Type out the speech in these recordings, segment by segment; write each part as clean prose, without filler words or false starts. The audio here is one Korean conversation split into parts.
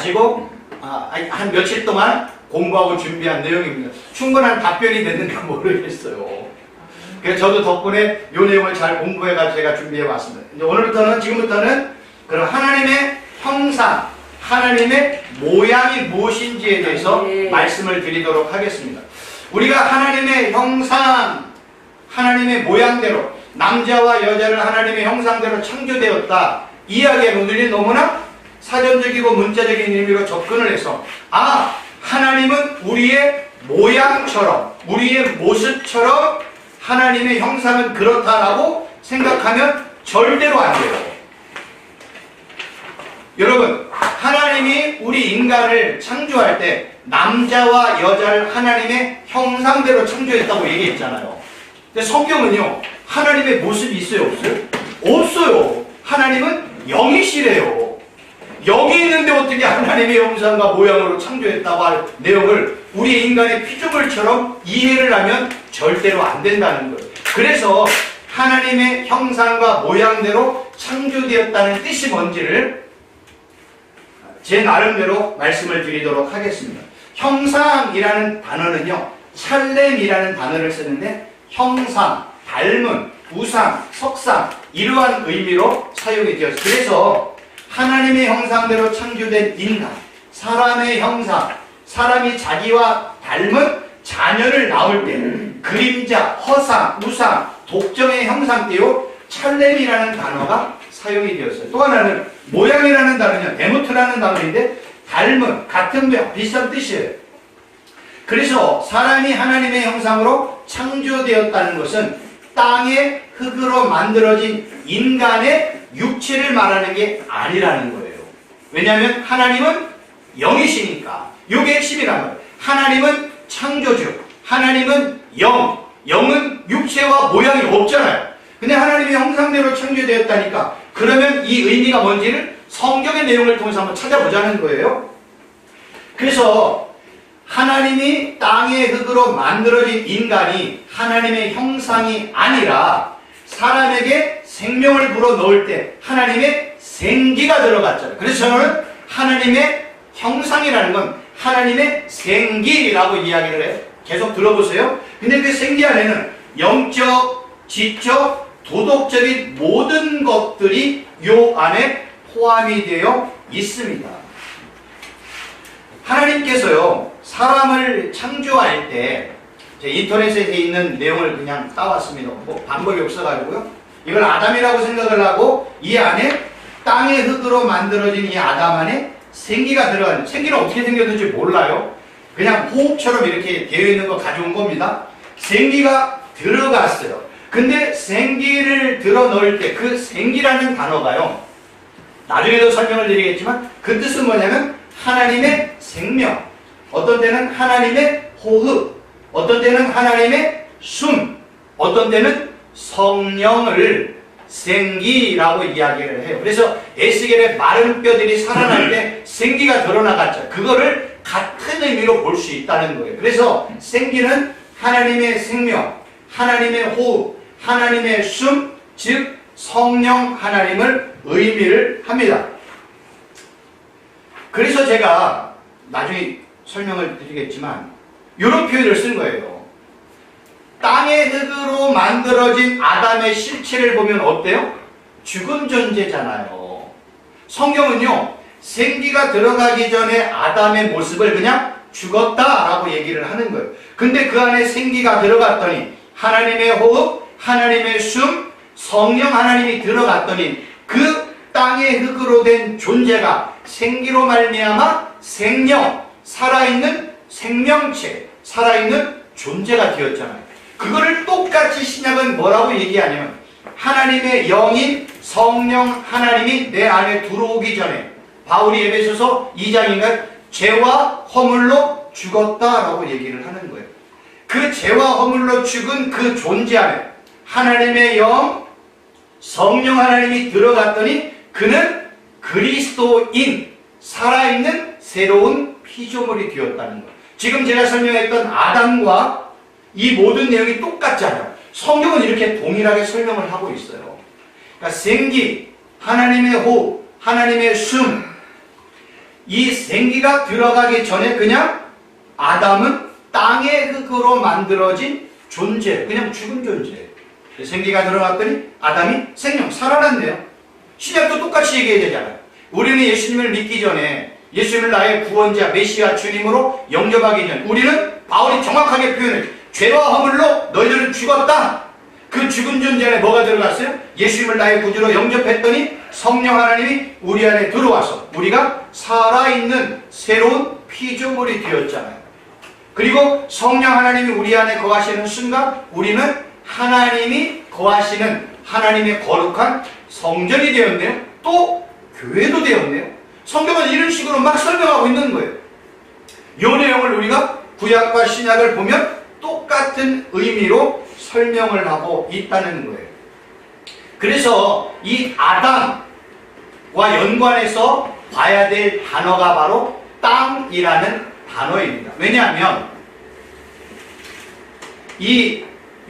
가지고 한 며칠 동안 공부하고 준비한 내용입니다. 충분한 답변이 됐는가 모르겠어요. 그래서 저도 덕분에 이 내용을 잘 공부해가지고 제가 준비해봤습니다. 이제 지금부터는 그럼 하나님의 형상, 하나님의 모양이 무엇인지에 대해서 말씀을 드리도록 하겠습니다. 우리가 하나님의 형상, 하나님의 모양대로 남자와 여자를 하나님의 형상대로 창조되었다 이야기하면 우리는 너무나 사전적이고 문자적인 의미로 접근을 해서 하나님은 우리의 모양처럼 우리의 모습처럼 하나님의 형상은 그렇다라고 생각하면 절대로 안 돼요. 여러분, 하나님이 우리 인간을 창조할 때 남자와 여자를 하나님의 형상대로 창조했다고 얘기했잖아요. 근데 성경은요, 하나님의 모습이 있어요, 없어요? 없어요. 하나님은 영이시래요. 영이 있는데 어떻게 하나님의 형상과 모양으로 창조했다고 할 내용을 우리 인간의 피조물처럼 이해를 하면 절대로 안 된다는 거예요. 그래서 하나님의 형상과 모양대로 창조되었다는 뜻이 뭔지를 제 나름대로 말씀을 드리도록 하겠습니다. 형상이라는 단어는요, 찰렘이라는 단어를 쓰는데 형상, 닮은, 우상, 석상 이러한 의미로 사용이 되었어요. 그래서 하나님의 형상대로 창조된 인간, 사람의 형상, 사람이 자기와 닮은 자녀를 낳을 때 그림자, 허상, 우상, 독점의 형상대요 찰렘이라는 단어가 사용이 되었어요. 또 하나는 모양이라는 단어는 데모트라는 단어인데 닮은, 같은 모양, 비슷한 뜻이에요. 그래서 사람이 하나님의 형상으로 창조되었다는 것은 땅의 흙으로 만들어진 인간의 육체를 말하는 게 아니라는 거예요. 왜냐하면 하나님은 영이시니까. 이게 핵심이란 말이에요. 하나님은 창조주, 하나님은 영, 영은 육체와 모양이 없잖아요. 근데 하나님의 형상대로 창조되었다니까 그러면 이 의미가 뭔지를 성경의 내용을 통해서 한번 찾아보자는 거예요. 그래서 하나님이 땅의 흙으로 만들어진 인간이 하나님의 형상이 아니라 사람에게 생명을 불어넣을 때 하나님의 생기가 들어갔잖아요. 그래서 저는 하나님의 형상이라는 건 하나님의 생기라고 이야기를 해요. 계속 들어보세요. 근데 그 생기 안에는 영적, 지적, 도덕적인 모든 것들이 요 안에 포함이 되어 있습니다. 하나님께서요, 사람을 창조할 때 인터넷에 있는 내용을 그냥 따왔습니다. 뭐 방법이 없어가지고요. 이걸 아담이라고 생각을 하고 이 안에 땅의 흙으로 만들어진 이 아담 안에 생기가 들어가는, 생기는 어떻게 생겼는지 몰라요. 그냥 호흡처럼 이렇게 되어 있는 거 가져온 겁니다. 생기가 들어갔어요. 근데 생기를 들어 넣을 때 그 생기라는 단어가요, 나중에도 설명을 드리겠지만 그 뜻은 뭐냐면 하나님의 생명, 어떤 때는 하나님의 호흡, 어떤 때는 하나님의 숨, 어떤 때는 성령을 생기라고 이야기를 해요. 그래서 에스겔의 마른 뼈들이 살아날 때 생기가 드러나갔죠. 그거를 같은 의미로 볼 수 있다는 거예요. 그래서 생기는 하나님의 생명, 하나님의 호흡, 하나님의 숨, 즉 성령 하나님을 의미를 합니다. 그래서 제가 나중에 설명을 드리겠지만 이런 표현을 쓴 거예요. 땅의 흙으로 만들어진 아담의 실체를 보면 어때요? 죽은 존재잖아요. 성경은요, 생기가 들어가기 전에 아담의 모습을 그냥 죽었다라고 얘기를 하는 거예요. 근데 그 안에 생기가 들어갔더니 하나님의 호흡, 하나님의 숨, 성령 하나님이 들어갔더니 그 땅의 흙으로 된 존재가 생기로 말미암아 생명, 살아있는 생명체, 살아있는 존재가 되었잖아요. 그거를 똑같이 신약은 뭐라고 얘기하냐면 하나님의 영인 성령 하나님이 내 안에 들어오기 전에 바울이 에베소서 2장인가 죄와 허물로 죽었다라고 얘기를 하는 거예요. 그 죄와 허물로 죽은 그 존재 안에 하나님의 영, 성령 하나님이 들어갔더니 그는 그리스도인, 살아있는 새로운 피조물이 되었다는 거예요. 지금 제가 설명했던 아담과 이 모든 내용이 똑같잖아요. 성경은 이렇게 동일하게 설명을 하고 있어요. 그러니까 생기, 하나님의 호흡, 하나님의 숨, 이 생기가 들어가기 전에 그냥 아담은 땅의 흙으로 만들어진 존재, 그냥 죽은 존재. 생기가 들어갔더니 아담이 생명, 살아났네요. 신약도 똑같이 얘기해야 되잖아요. 우리는 예수님을 믿기 전에 예수님을 나의 구원자, 메시아, 주님으로 영접하기 전 우리는 바울이 정확하게 표현해 죄와 허물로 너희들은 죽었다. 그 죽은 존재 안에 뭐가 들어갔어요? 예수님을 나의 구주로 영접했더니 성령 하나님이 우리 안에 들어와서 우리가 살아있는 새로운 피조물이 되었잖아요. 그리고 성령 하나님이 우리 안에 거하시는 순간 우리는 하나님이 거하시는 하나님의 거룩한 성전이 되었네요. 또 교회도 되었네요. 성경은 이런 식으로 막 설명하고 있는 거예요. 이 내용을 우리가 구약과 신약을 보면 똑같은 의미로 설명을 하고 있다는 거예요. 그래서 이 아담과 연관해서 봐야 될 단어가 바로 땅이라는 단어입니다. 왜냐하면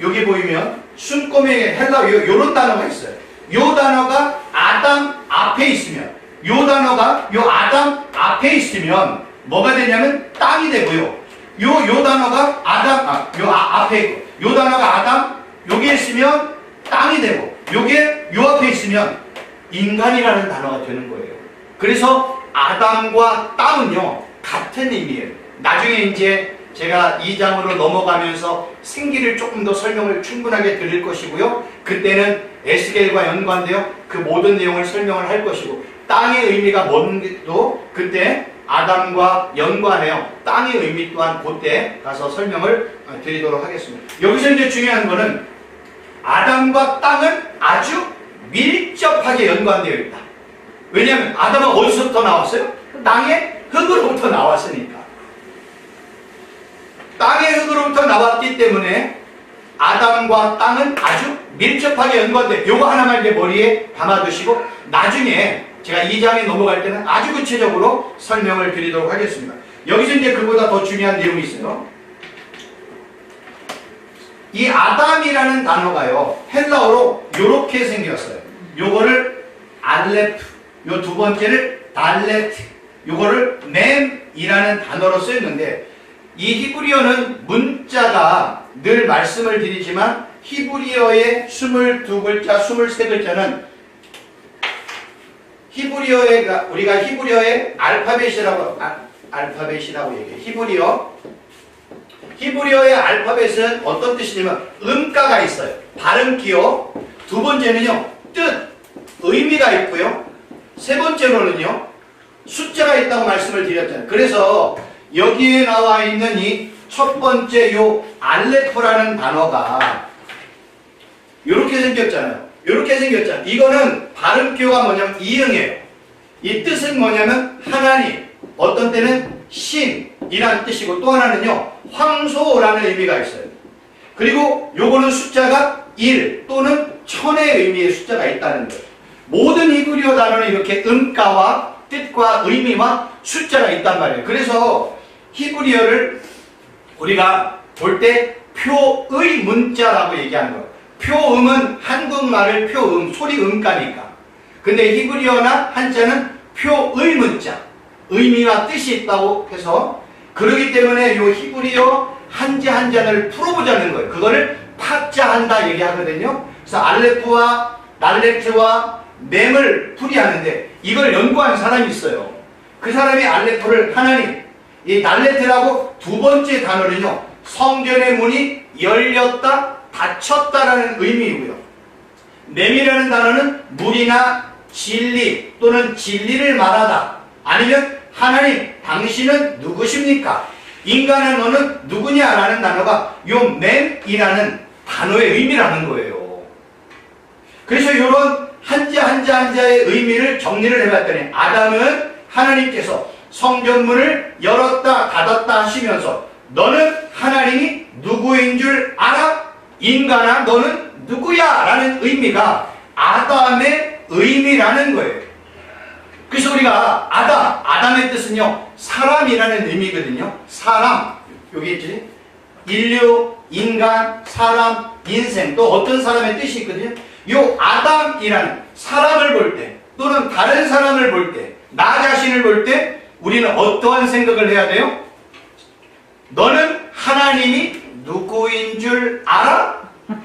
여기 보이면 숨고맹에 헬라어 요런 단어가 있어요. 요 단어가 아담 앞에 있으면 요 단어가 요 아담 앞에 있으면 뭐가 되냐면 땅이 되고요. 요 단어가 앞에 있고 요 단어가 아담 여기에 있으면 땅이 되고 요게 요 앞에 있으면 인간이라는 단어가 되는 거예요. 그래서 아담과 땅은요 같은 의미예요. 나중에 이제 제가 2장으로 넘어가면서 생기를 조금 더 설명을 충분하게 드릴 것이고요. 그때는 에스겔과 연관되어 그 모든 내용을 설명을 할 것이고 땅의 의미가 뭔지도 그때 아담과 연관해요. 땅의 의미 또한 그때 가서 설명을 드리도록 하겠습니다. 여기서 이제 중요한 거는 아담과 땅은 아주 밀접하게 연관되어 있다. 왜냐하면 아담은 어디서부터 나왔어요? 땅의 흙으로부터 나왔으니까. 땅의 흙으로부터 나왔기 때문에 아담과 땅은 아주 밀접하게 연관돼. 요거 하나만 이제 머리에 담아두시고 나중에 제가 2장에 넘어갈 때는 아주 구체적으로 설명을 드리도록 하겠습니다. 여기서 이제 그보다 더 중요한 내용이 있어요. 이 아담이라는 단어가요 헬라어로 요렇게 생겼어요. 요거를 알레프, 요 두 번째를 달레트, 요거를 mem이라는 단어로 쓰였는데 이 히브리어는 문자가 늘 말씀을 드리지만 히브리어의 22글자, 23글자는 우리가 히브리어의 알파벳이라고 얘기해요. 히브리어의 알파벳은 어떤 뜻이냐면 음가가 있어요. 발음 기호. 두 번째는요 뜻, 의미가 있고요. 세 번째로는요 숫자가 있다고 말씀을 드렸잖아요. 그래서 여기에 나와 있는 이 첫 번째 요 알레프라는 단어가 요렇게 생겼잖아요. 이거는 발음표가 뭐냐면 이응이에요. 이 뜻은 뭐냐면 하나님, 어떤 때는 신이라는 뜻이고 또 하나는요 황소라는 의미가 있어요. 그리고 요거는 숫자가 1 또는 1000의 의미의 숫자가 있다는 거예요. 모든 히브리어 단어는 이렇게 음가와 뜻과 의미와 숫자가 있단 말이에요. 그래서 히브리어를 우리가 볼 때 표의 문자라고 얘기하는 거예요. 표음은 한국말을 표음, 소리 음가니까. 근데 히브리어나 한자는 표의 문자, 의미와 뜻이 있다고 해서 그러기 때문에 이 히브리어 한자를 풀어보자는 거예요. 그거를 파자한다 얘기하거든요. 그래서 알레프와 날레트와 mem을 풀이하는데 이걸 연구한 사람이 있어요. 그 사람이 알레프를 하나님, 이 날레트라고 두 번째 단어는요 성전의 문이 열렸다 닫혔다라는 의미이고요. mem이라는 단어는 물이나 진리 또는 진리를 말하다, 아니면 하나님 당신은 누구십니까? 인간은 너는 누구냐라는 단어가 요 mem이라는 단어의 의미라는 거예요. 그래서 이런 한자의 의미를 정리를 해봤더니 아담은 하나님께서 성전문을 열었다 닫았다 하시면서 너는 하나님이 누구인 줄 알아? 인간아 너는 누구야? 라는 의미가 아담의 의미라는 거예요. 그래서 우리가 아담의 뜻은요 사람이라는 의미거든요. 사람, 여기 있지? 인류, 인간, 사람, 인생, 또 어떤 사람의 뜻이 있거든요. 요 아담이라는 사람을 볼 때 또는 다른 사람을 볼 때, 나 자신을 볼 때 우리는 어떠한 생각을 해야 돼요? 너는 하나님이 누구인 줄 알아?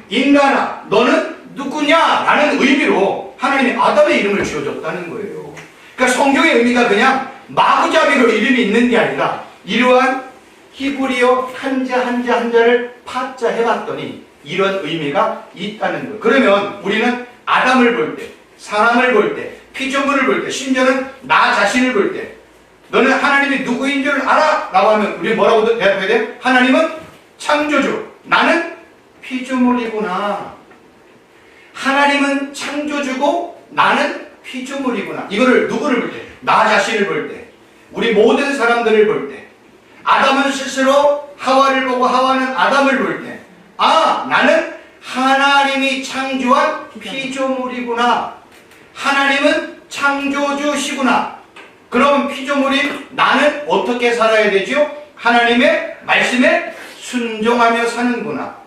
인간아, 너는 누구냐? 라는 의미로 하나님이 아담의 이름을 지어줬다는 거예요. 그러니까 성경의 의미가 그냥 마구잡이로 이름이 있는 게 아니라 이러한 히브리어 한자 한자를 파자 해봤더니 이런 의미가 있다는 거예요. 그러면 우리는 아담을 볼 때, 사람을 볼 때, 피조물을 볼 때, 심지어는 나 자신을 볼 때 너는 하나님이 누구인 줄 알아? 라고 하면 우리 뭐라고 대답해야 돼? 하나님은 창조주, 나는 피조물이구나. 하나님은 창조주고 나는 피조물이구나. 이거를 누구를 볼 때? 나 자신을 볼 때, 우리 모든 사람들을 볼 때, 아담은 스스로 하와를 보고 하와는 아담을 볼 때, 아, 나는 하나님이 창조한 피조물이구나. 하나님은 창조주시구나. 그럼 피조물인 나는 어떻게 살아야 되죠? 하나님의 말씀에 순종하며 사는구나.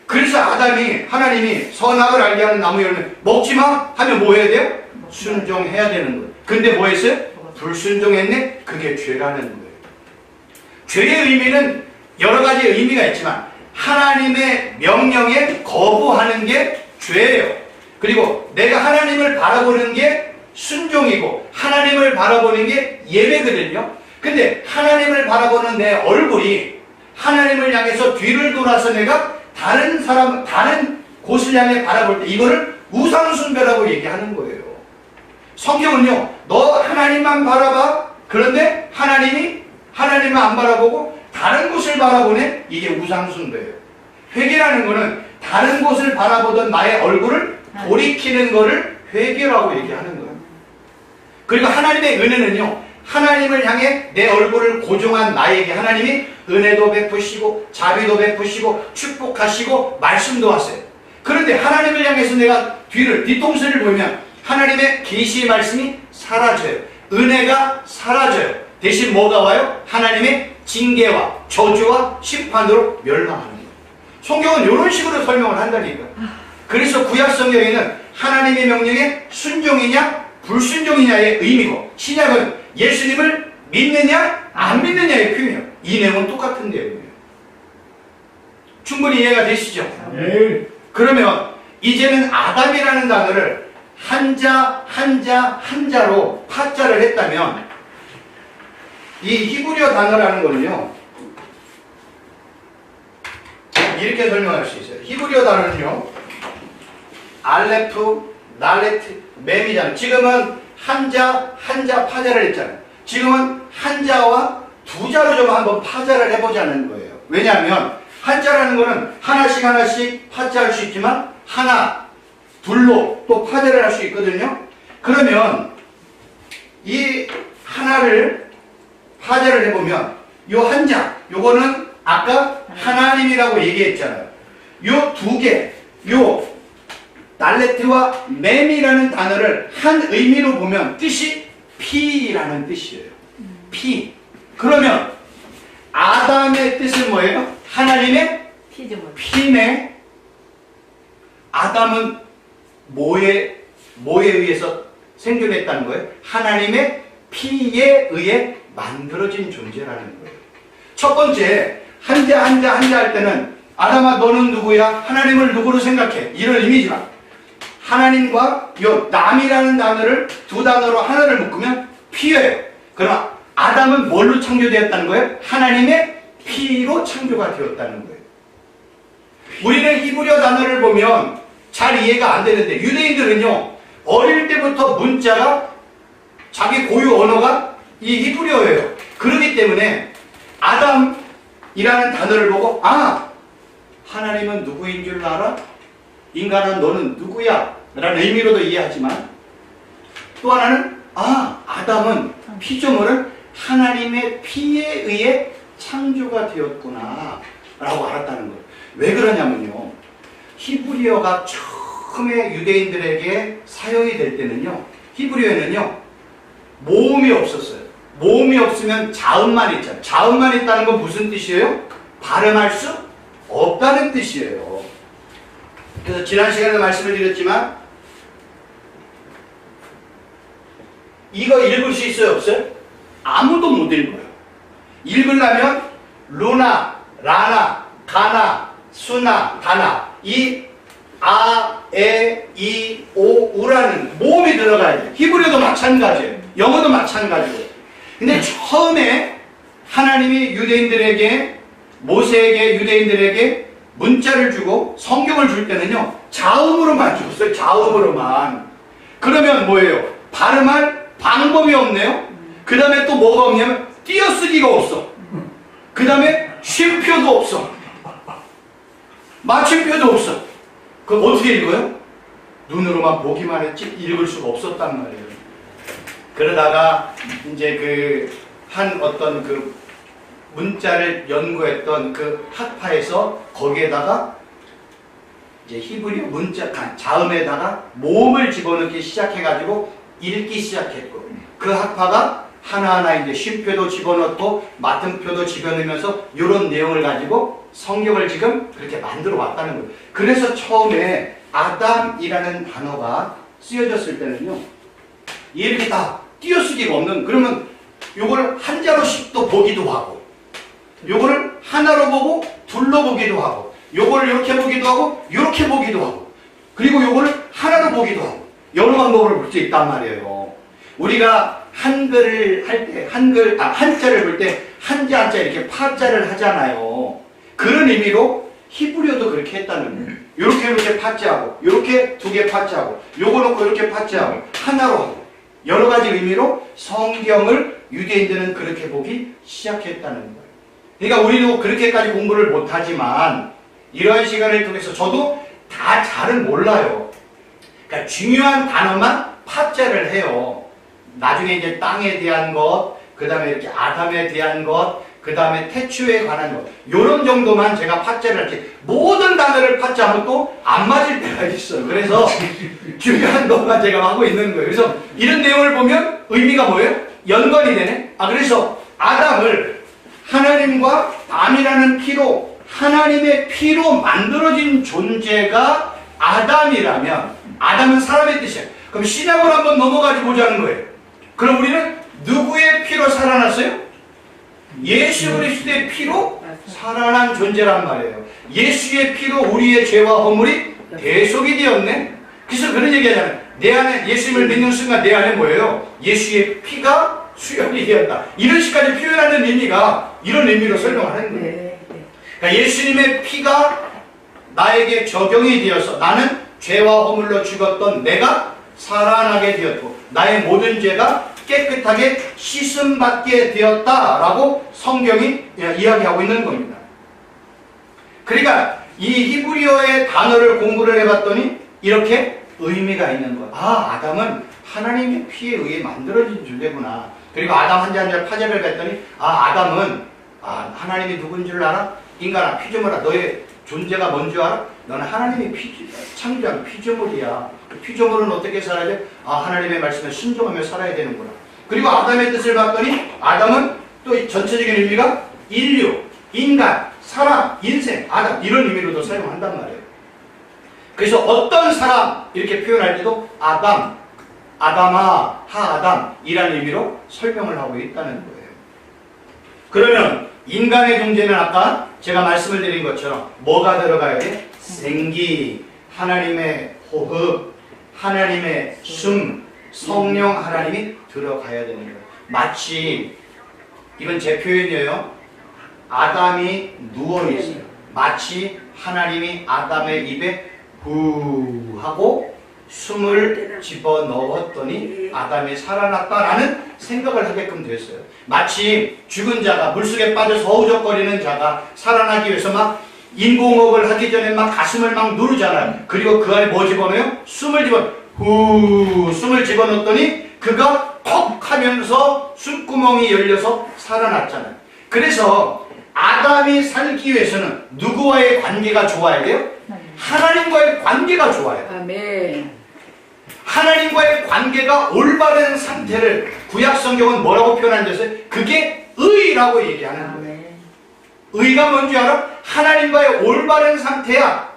그래서 아담이 하나님이 선악을 알게 하는 나무 열매 먹지마 하면 뭐 해야 돼요? 순종해야 되는 거예요. 근데 뭐 했어요? 불순종했네? 그게 죄라는 거예요. 죄의 의미는 여러 가지 의미가 있지만 하나님의 명령에 거부하는 게 죄예요. 그리고 내가 하나님을 바라보는 게 순종이고 하나님을 바라보는 게 예배거든요. 근데 하나님을 바라보는 내 얼굴이 하나님을 향해서 뒤를 돌아서 내가 다른 사람, 다른 곳을 향해 바라볼 때 이거를 우상숭배라고 얘기하는 거예요. 성경은요, 너 하나님만 바라봐. 그런데 하나님을 안 바라보고 다른 곳을 바라보네. 이게 우상숭배예요. 회개라는 거는 다른 곳을 바라보던 나의 얼굴을 돌이키는 거를 회개라고 얘기하는 거예요. 그리고 하나님의 은혜는요, 하나님을 향해 내 얼굴을 고정한 나에게 하나님이 은혜도 베푸시고 자비도 베푸시고 축복하시고 말씀도 하세요. 그런데 하나님을 향해서 내가 뒤통수를 보면 하나님의 계시의 말씀이 사라져요. 은혜가 사라져요. 대신 뭐가 와요? 하나님의 징계와 저주와 심판으로 멸망하는 거예요. 성경은 이런 식으로 설명을 한다니까. 그래서 구약 성경에는 하나님의 명령에 순종이냐 불순종이냐의 의미고, 신약은 예수님을 믿느냐 안 믿느냐의 표현이에요. 이 내용은 똑같은 내용이에요. 충분히 이해가 되시죠? 네. 그러면 이제는 아담이라는 단어를 한자로 파자를 했다면 이 히브리어 단어라는 거는요, 이렇게 설명할 수 있어요. 히브리어 단어는요, 알레프, 날레트, mem이잖아요. 지금은 한자 파자를 했잖아요. 지금은 한자와 두자로 좀 한번 파자를 해보자는 거예요. 왜냐하면 한자라는 거는 하나씩 파자할 수 있지만 하나, 둘로 또 파자를 할 수 있거든요. 그러면 이 하나를 파자를 해보면 요 한자, 요거는 아까 하나님이라고 얘기했잖아요. 요 두 개, 요 날레트와 맴이라는 단어를 한 의미로 보면 뜻이 피라는 뜻이에요. 피. 그러면 아담의 뜻은 뭐예요? 하나님의 피네. 아담은 뭐에 의해서 생존했다는 거예요? 하나님의 피에 의해 만들어진 존재라는 거예요. 첫 번째, 한자 할 때는 아담아 너는 누구야? 하나님을 누구로 생각해? 이런 의미지만 하나님과 요 남이라는 단어를 두 단어로 하나를 묶으면 피예요. 그럼 아담은 뭘로 창조되었다는 거예요? 하나님의 피로 창조가 되었다는 거예요. 우리는 히브리어 단어를 보면 잘 이해가 안 되는데 유대인들은요, 어릴 때부터 문자가 자기 고유 언어가 이 히브리어예요. 그렇기 때문에 아담이라는 단어를 보고 아, 하나님은 누구인 줄 알아? 인간아 너는 누구야? 라는 의미로도 이해하지만 또 하나는 아, 아담은 피조물은 하나님의 피에 의해 창조가 되었구나 라고 알았다는 거예요. 왜 그러냐면요, 히브리어가 처음에 유대인들에게 사용이 될 때는요, 히브리어에는요 모음이 없었어요. 모음이 없으면 자음만 있잖아요. 자음만 있다는 건 무슨 뜻이에요? 발음할 수 없다는 뜻이에요. 그래서 지난 시간에 말씀을 드렸지만 이거 읽을 수 있어요? 없어요? 아무도 못 읽어요. 읽으려면 루나, 라나, 가나, 수나, 다나 이 아, 에, 이, 오, 우라는 모음이 들어가야 돼요. 히브리어도 마찬가지예요. 영어도 마찬가지고. 근데 처음에 하나님이 유대인들에게 모세에게 유대인들에게 문자를 주고 성경을 줄 때는요 자음으로만 줬어요. 자음으로만. 그러면 뭐예요? 발음할 방법이 없네요. 그 다음에 또 뭐가 없냐면 띄어쓰기가 없어. 그 다음에 쉼표도 없어. 마침표도 없어. 그럼 어떻게 읽어요? 눈으로만 보기만 했지 읽을 수가 없었단 말이에요. 그러다가 이제 그 한 어떤 그 문자를 연구했던 그 학파에서 거기에다가 이제 히브리어 문자 자음에다가 모음을 집어넣기 시작해가지고 읽기 시작했고 그 학파가 하나하나 이제 쉼표도 집어넣고 맞음표도 집어넣으면서 이런 내용을 가지고 성경을 지금 그렇게 만들어 왔다는 거예요. 그래서 처음에 아담이라는 단어가 쓰여졌을 때는요 이렇게 다 띄어쓰기가 없는 그러면 요걸 한자로씩 또 보기도 하고 요거를 하나로 보고 둘로 보기도 하고 요거를 이렇게 보기도 하고 이렇게 보기도 하고 그리고 요거를 하나로 보기도 하고 여러 방법으로 볼 수 있단 말이에요. 우리가 한글을 할 때 한자를 볼 때 한자 한자 이렇게 파자를 하잖아요. 그런 의미로 히브리어도 그렇게 했다는 거예요. 이렇게 파자하고 이렇게 두 개 파자하고 요거 놓고 이렇게 파자하고 하나로 하고 여러 가지 의미로 성경을 유대인들은 그렇게 보기 시작했다는 거예요. 그러니까 우리도 그렇게까지 공부를 못하지만 이러한 시간을 통해서 저도 다 잘은 몰라요. 그러니까 중요한 단어만 파자를 해요. 나중에 이제 땅에 대한 것, 그 다음에 이렇게 아담에 대한 것, 그 다음에 태초에 관한 것, 요런 정도만 제가 파자를 할지 모든 단어를 파자하면 또 안 맞을 때가 있어요. 그래서 중요한 것만 제가 하고 있는 거예요. 그래서 이런 내용을 보면 의미가 뭐예요? 연관이 되네. 그래서 아담을 하나님과 암이라는 피로 하나님의 피로 만들어진 존재가 아담이라면 아담은 사람의 뜻이에요. 그럼 신약으로 한번 넘어가지 보자는 거예요. 그럼 우리는 누구의 피로 살아났어요? 예수 그리스도의 피로 살아난 존재란 말이에요. 예수의 피로 우리의 죄와 허물이 대속이 되었네. 그래서 그런 얘기 하잖아요. 내 안에 예수님을 믿는 순간 내 안에 뭐예요? 예수의 피가 수용이 되었다. 이런 식까지 표현하는 의미가 이런 의미로 설명하는 거예요. 그러니까 예수님의 피가 나에게 적용이 되어서 나는 죄와 허물로 죽었던 내가 살아나게 되었고 나의 모든 죄가 깨끗하게 씻음받게 되었다라고 성경이 이야기하고 있는 겁니다. 그러니까 이 히브리어의 단어를 공부를 해봤더니 이렇게 의미가 있는 거예요. 아담은 하나님의 피에 의해 만들어진 존재구나. 그리고 아담 한자 한자 파자를 뵀더니 아담은 하나님이 누군 줄 알아? 인간아 피조물아 너의 존재가 뭔 줄 알아? 너는 하나님의 창조한 피조물이야. 그 피조물은 어떻게 살아야 돼? 하나님의 말씀에 순종하며 살아야 되는구나. 그리고 아담의 뜻을 봤더니 아담은 또 전체적인 의미가 인류, 인간, 사람, 인생, 아담 이런 의미로도 사용한단 말이에요. 그래서 어떤 사람 이렇게 표현할 때도 아담, 아담아, 하아담이라는 의미로 설명을 하고 있다는 거예요. 그러면 인간의 존재는 아까 제가 말씀을 드린 것처럼 뭐가 들어가야 돼? 생기, 하나님의 호흡, 하나님의 숨, 성령 하나님이 들어가야 되는 거예요. 마치 이건 제 표현이에요. 아담이 누워있어요. 마치 하나님이 아담의 입에 후 하고 숨을 집어넣었더니 아담이 살아났다라는 생각을 하게끔 됐어요. 마치 죽은 자가 물속에 빠져서 허우적거리는 자가 살아나기 위해서 막 인공호흡을 하기 전에 막 가슴을 막 누르잖아요. 그리고 그 안에 뭐 집어넣어요? 숨을 집어넣었더니 그가 퍽 하면서 숨구멍이 열려서 살아났잖아요. 그래서 아담이 살기 위해서는 누구와의 관계가 좋아야 돼요? 하나님과의 관계가 좋아요. 아멘. 하나님과의 관계가 올바른 상태를 구약 성경은 뭐라고 표현한댔어요? 그게 의라고 얘기하는 거예요. 의가 뭔지 알아? 하나님과의 올바른 상태야.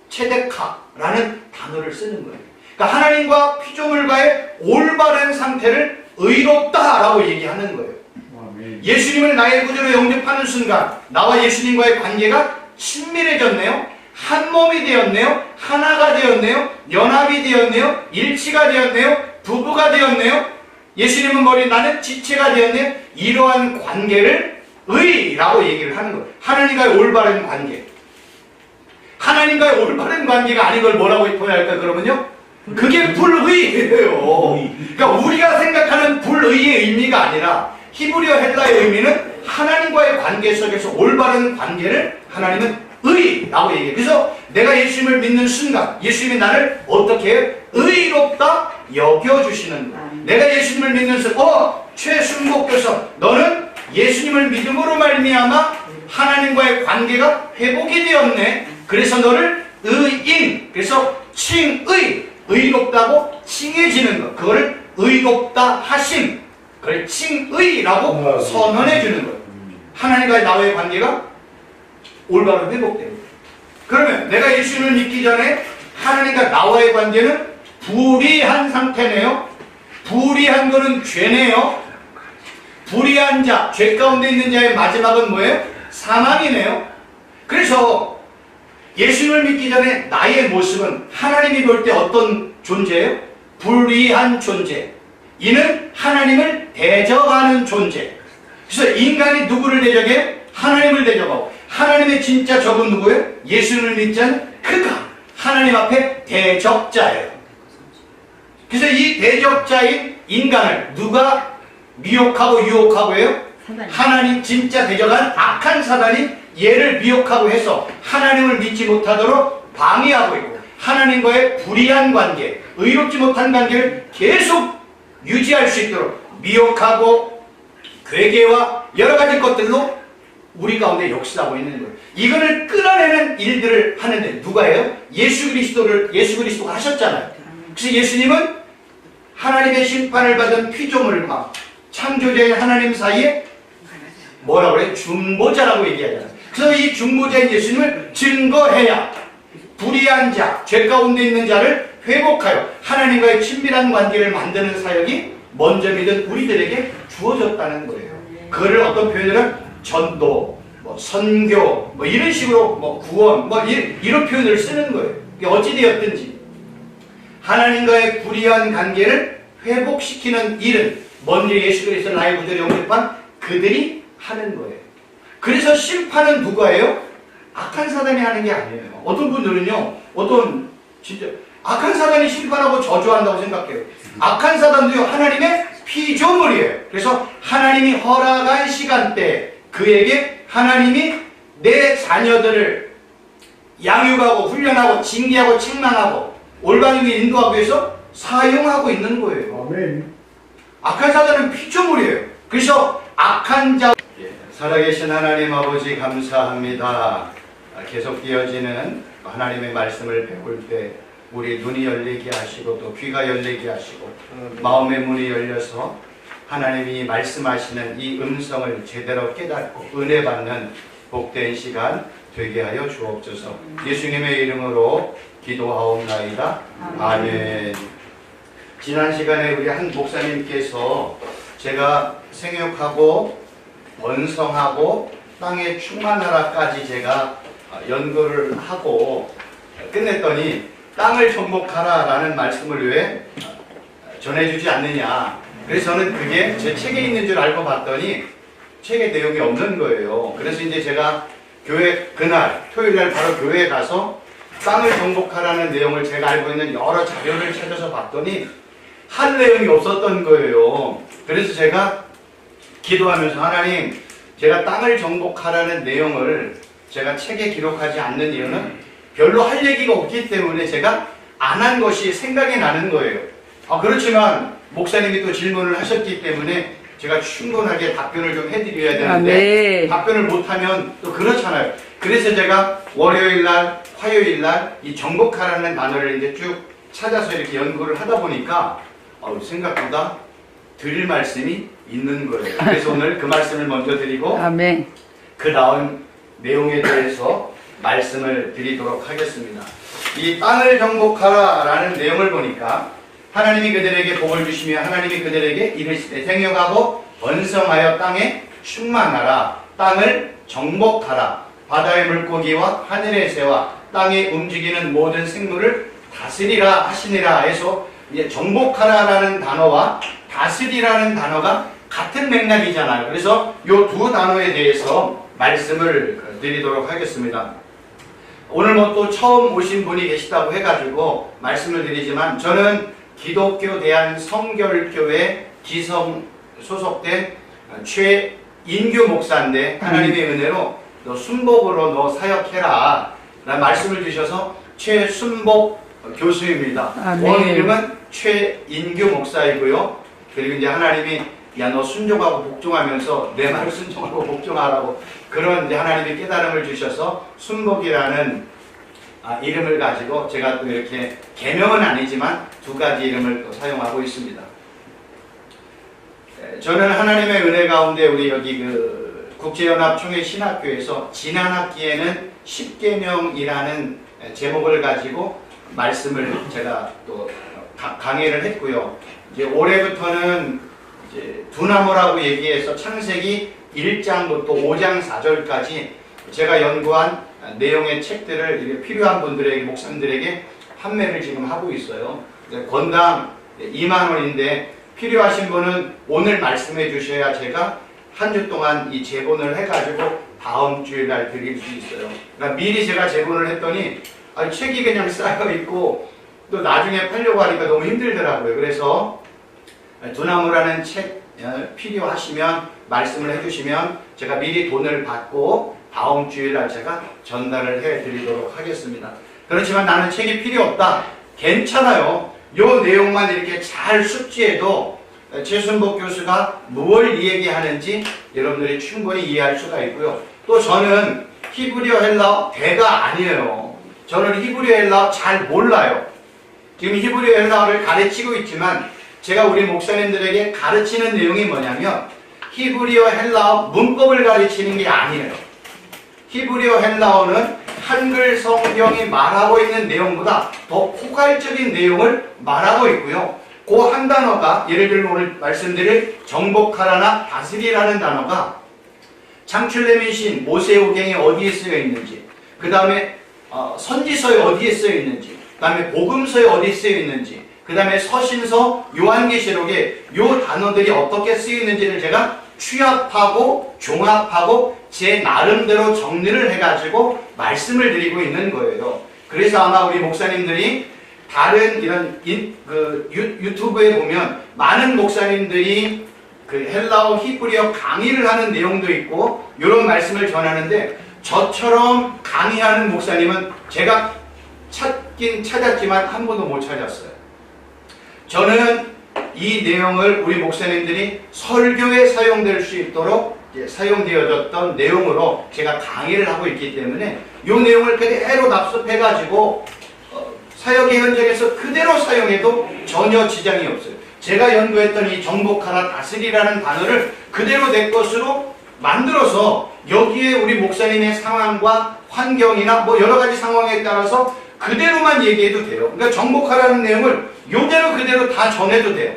체데카라는 단어를 쓰는 거예요. 그러니까 하나님과 피조물과의 올바른 상태를 의롭다라고 얘기하는 거예요. 예수님을 나의 구주로 영접하는 순간 나와 예수님과의 관계가 친밀해졌네요. 한 몸이 되었네요. 하나가 되었네요. 연합이 되었네요. 일치가 되었네요. 부부가 되었네요. 예수님은 머리, 나는 지체가 되었네요. 이러한 관계를 의라고 얘기를 하는 거예요. 하나님과의 올바른 관계. 하나님과의 올바른 관계가 아닌 걸 뭐라고 표현할까 그러면요? 그게 불의예요. 그러니까 우리가 생각하는 불의의 의미가 아니라 히브리어 헬라의 의미는 하나님과의 관계 속에서 올바른 관계를 하나님은 의라고 얘기해요. 그래서 내가 예수님을 믿는 순간 예수님이 나를 어떻게 해요? 의롭다 여겨주시는 거예요. 내가 예수님을 믿는 순간 최순복 교수 너는 예수님을 믿음으로 말미암아 하나님과의 관계가 회복이 되었네. 그래서 너를 의인, 그래서 칭의, 의롭다고 칭해지는 것, 그거를 의롭다 하심, 그걸 칭의라고 선언해 주는 거예요. 하나님과의 나와의 관계가 올바로 회복되는 거예요. 그러면 내가 예수님을 믿기 전에 하나님과 나와의 관계는 불의한 상태네요. 불의한 거는 죄네요. 불의한 자, 죄 가운데 있는 자의 마지막은 뭐예요? 사망이네요. 그래서 예수님을 믿기 전에 나의 모습은 하나님이 볼 때 어떤 존재예요? 불의한 존재. 이는 하나님을 대적하는 존재. 그래서 인간이 누구를 대적해요? 하나님을 대적하고 하나님의 진짜 적은 누구예요? 예수님을 믿지 않는 그가 하나님 앞에 대적자예요. 그래서 이 대적자인 인간을 누가 미혹하고 유혹하고 해요? 하나님 진짜 대적한 악한 사단이 얘를 미혹하고 해서 하나님을 믿지 못하도록 방해하고 있고 하나님과의 불의한 관계, 의롭지 못한 관계를 계속 유지할 수 있도록 미혹하고 괴계와 여러 가지 것들로 우리 가운데 역사하고 있는 거예요. 이거를 끌어내는 일들을 하는데 누가 해요? 예수 그리스도가 하셨잖아요. 그래서 예수님은 하나님의 심판을 받은 피조물과 창조자인 하나님 사이에 뭐라고 그래요? 중보자라고 얘기하잖아요. 그래서 이 중보자인 예수님을 증거해야 불의한 자, 죄 가운데 있는 자를 회복하여 하나님과의 친밀한 관계를 만드는 사역이 먼저 믿은 우리들에게 주어졌다는 거예요. 그거를 어떤 표현들은 전도, 선교, 이런 식으로 구원, 이런 표현을 쓰는 거예요. 어찌되었든지 하나님과의 불의한 관계를 회복시키는 일은 먼저 예수 그리스도 나의 구주로 영접한 그들이 하는 거예요. 그래서 심판은 누가 해요? 악한 사단이 하는 게 아니에요. 어떤 분들은요, 진짜 악한 사단이 심판하고 저주한다고 생각해요. 악한 사단도요, 하나님의 피조물이에요. 그래서 하나님이 허락한 시간대 그에게 하나님이 내 자녀들을 양육하고 훈련하고 징계하고 책망하고 올바른 길 인도하기 위해서 사용하고 있는 거예요. 아멘. 악한 사단은 피조물이에요. 그래서 악한 자 살아계신 하나님 아버지 감사합니다. 계속 이어지는 하나님의 말씀을 배울 때 우리 눈이 열리게 하시고 또 귀가 열리게 하시고 마음의 문이 열려서 하나님이 말씀하시는 이 음성을 제대로 깨닫고 은혜 받는 복된 시간 되게 하여 주옵소서. 예수님의 이름으로 기도하옵나이다. 아멘. 지난 시간에 우리 한 목사님께서 제가 생육하고 번성하고 땅에 충만하라까지 제가 연구를 하고 끝냈더니 땅을 정복하라라는 말씀을 왜 전해주지 않느냐. 그래서 저는 그게 제 책에 있는 줄 알고 봤더니 책에 내용이 없는 거예요. 그래서 이제 제가 교회 그날 토요일날 바로 교회에 가서 땅을 정복하라는 내용을 제가 알고 있는 여러 자료를 찾아서 봤더니 할 내용이 없었던 거예요. 그래서 제가 기도하면서 하나님, 제가 땅을 정복하라는 내용을 제가 책에 기록하지 않는 이유는 별로 할 얘기가 없기 때문에 제가 안 한 것이 생각이 나는 거예요. 그렇지만 목사님이 또 질문을 하셨기 때문에 제가 충분하게 답변을 좀 해드려야 되는데 답변을 못하면 또 그렇잖아요. 그래서 제가 월요일날, 화요일날 이 정복하라는 단어를 이제 쭉 찾아서 이렇게 연구를 하다 보니까 생각보다 드릴 말씀이 있는 거예요. 그래서 오늘 그 말씀을 먼저 드리고 아멘. 그 다음 내용에 대해서 말씀을 드리도록 하겠습니다. 이 땅을 정복하라라는 내용을 보니까 하나님이 그들에게 복을 주시며 하나님이 그들에게 이르시되 생육하고 번성하여 땅에 충만하라. 땅을 정복하라. 바다의 물고기와 하늘의 새와 땅에 움직이는 모든 생물을 다스리라 하시니라 해서 이제 정복하라라는 단어와 다스리라는 단어가 같은 맥락이잖아요. 그래서 이 두 단어에 대해서 말씀을 드리도록 하겠습니다. 오늘 뭐 또 처음 오신 분이 계시다고 해가지고 말씀을 드리지만 저는 기독교 대한성결교회 기성 소속된 최인규 목사인데 하나님의 은혜로 너 순복으로 너 사역해라 라는 말씀을 주셔서 최순복 교수입니다. 원 이름은 최인규 목사이고요. 그리고 이제 하나님이 야 너 순종하고 복종하면서 내 말을 순종하고 복종하라고 그런 이제 하나님이 깨달음을 주셔서 순복이라는 이름을 가지고 제가 또 이렇게 계명은 아니지만 두 가지 이름을 또 사용하고 있습니다. 저는 하나님의 은혜 가운데 우리 여기 그 국제연합총회 신학교에서 지난 학기에는 10계명이라는 제목을 가지고 말씀을 제가 또 강의를 했고요. 이제 올해부터는 이제 두나무라고 얘기해서 창세기 1장부터 5장 4절까지 제가 연구한 내용의 책들을 이렇게 필요한 분들에게, 목사님들에게 판매를 지금 하고 있어요. 건당 2만 원인데 필요하신 분은 오늘 말씀해 주셔야 제가 한 주 동안 이 제본을 해가지고 다음 주일날 드릴 수 있어요. 그러니까 미리 제가 제본을 했더니 책이 그냥 쌓여 있고 또 나중에 팔려고 하니까 너무 힘들더라고요. 그래서 두나무라는 책 필요하시면 말씀을 해주시면 제가 미리 돈을 받고 다음 주일날 제가 전달을 해드리도록 하겠습니다. 그렇지만 나는 책이 필요 없다. 괜찮아요. 요 내용만 이렇게 잘 숙지해도 최순복 교수가 무엇을 얘기하는지 여러분들이 충분히 이해할 수가 있고요. 또 저는 히브리어 헬라어 대가 아니에요. 저는 히브리어 헬라어 잘 몰라요. 지금 히브리어 헬라어를 가르치고 있지만 제가 우리 목사님들에게 가르치는 내용이 뭐냐면 히브리어 헬라어 문법을 가르치는 게 아니에요. 히브리어 헬라어는 한글 성경이 말하고 있는 내용보다 더 포괄적인 내용을 말하고 있고요. 그 한 단어가 예를 들면 오늘 말씀드릴 정복하라나 다스리라는 단어가 창출내민 시인 모세오경에 어디에 쓰여 있는지, 그 다음에 선지서에 어디에 쓰여 있는지, 그 다음에 복음서에 어디에 쓰여 있는지, 그 다음에 서신서 요한계시록에 요 단어들이 어떻게 쓰여 있는지를 제가 취합하고 종합하고 제 나름대로 정리를 해가지고 말씀을 드리고 있는 거예요. 그래서 아마 우리 목사님들이 다른 이런 유튜브에 보면 많은 목사님들이 그 헬라어 히브리어 강의를 하는 내용도 있고 이런 말씀을 전하는데 저처럼 강의하는 목사님은 제가 찾긴 찾았지만 한 번도 못 찾았어요. 저는 이 내용을 우리 목사님들이 설교에 사용될 수 있도록 사용되어졌던 내용으로 제가 강의를 하고 있기 때문에 이 내용을 그대로 납습해가지고 사역의 현장에서 그대로 사용해도 전혀 지장이 없어요. 제가 연구했던 이 정복하라 다스리라는 단어를 그대로 내 것으로 만들어서 여기에 우리 목사님의 상황과 환경이나 뭐 여러 가지 상황에 따라서 그대로만 얘기해도 돼요. 그러니까 정복하라는 내용을 요대로 그대로 다 전해도 돼요.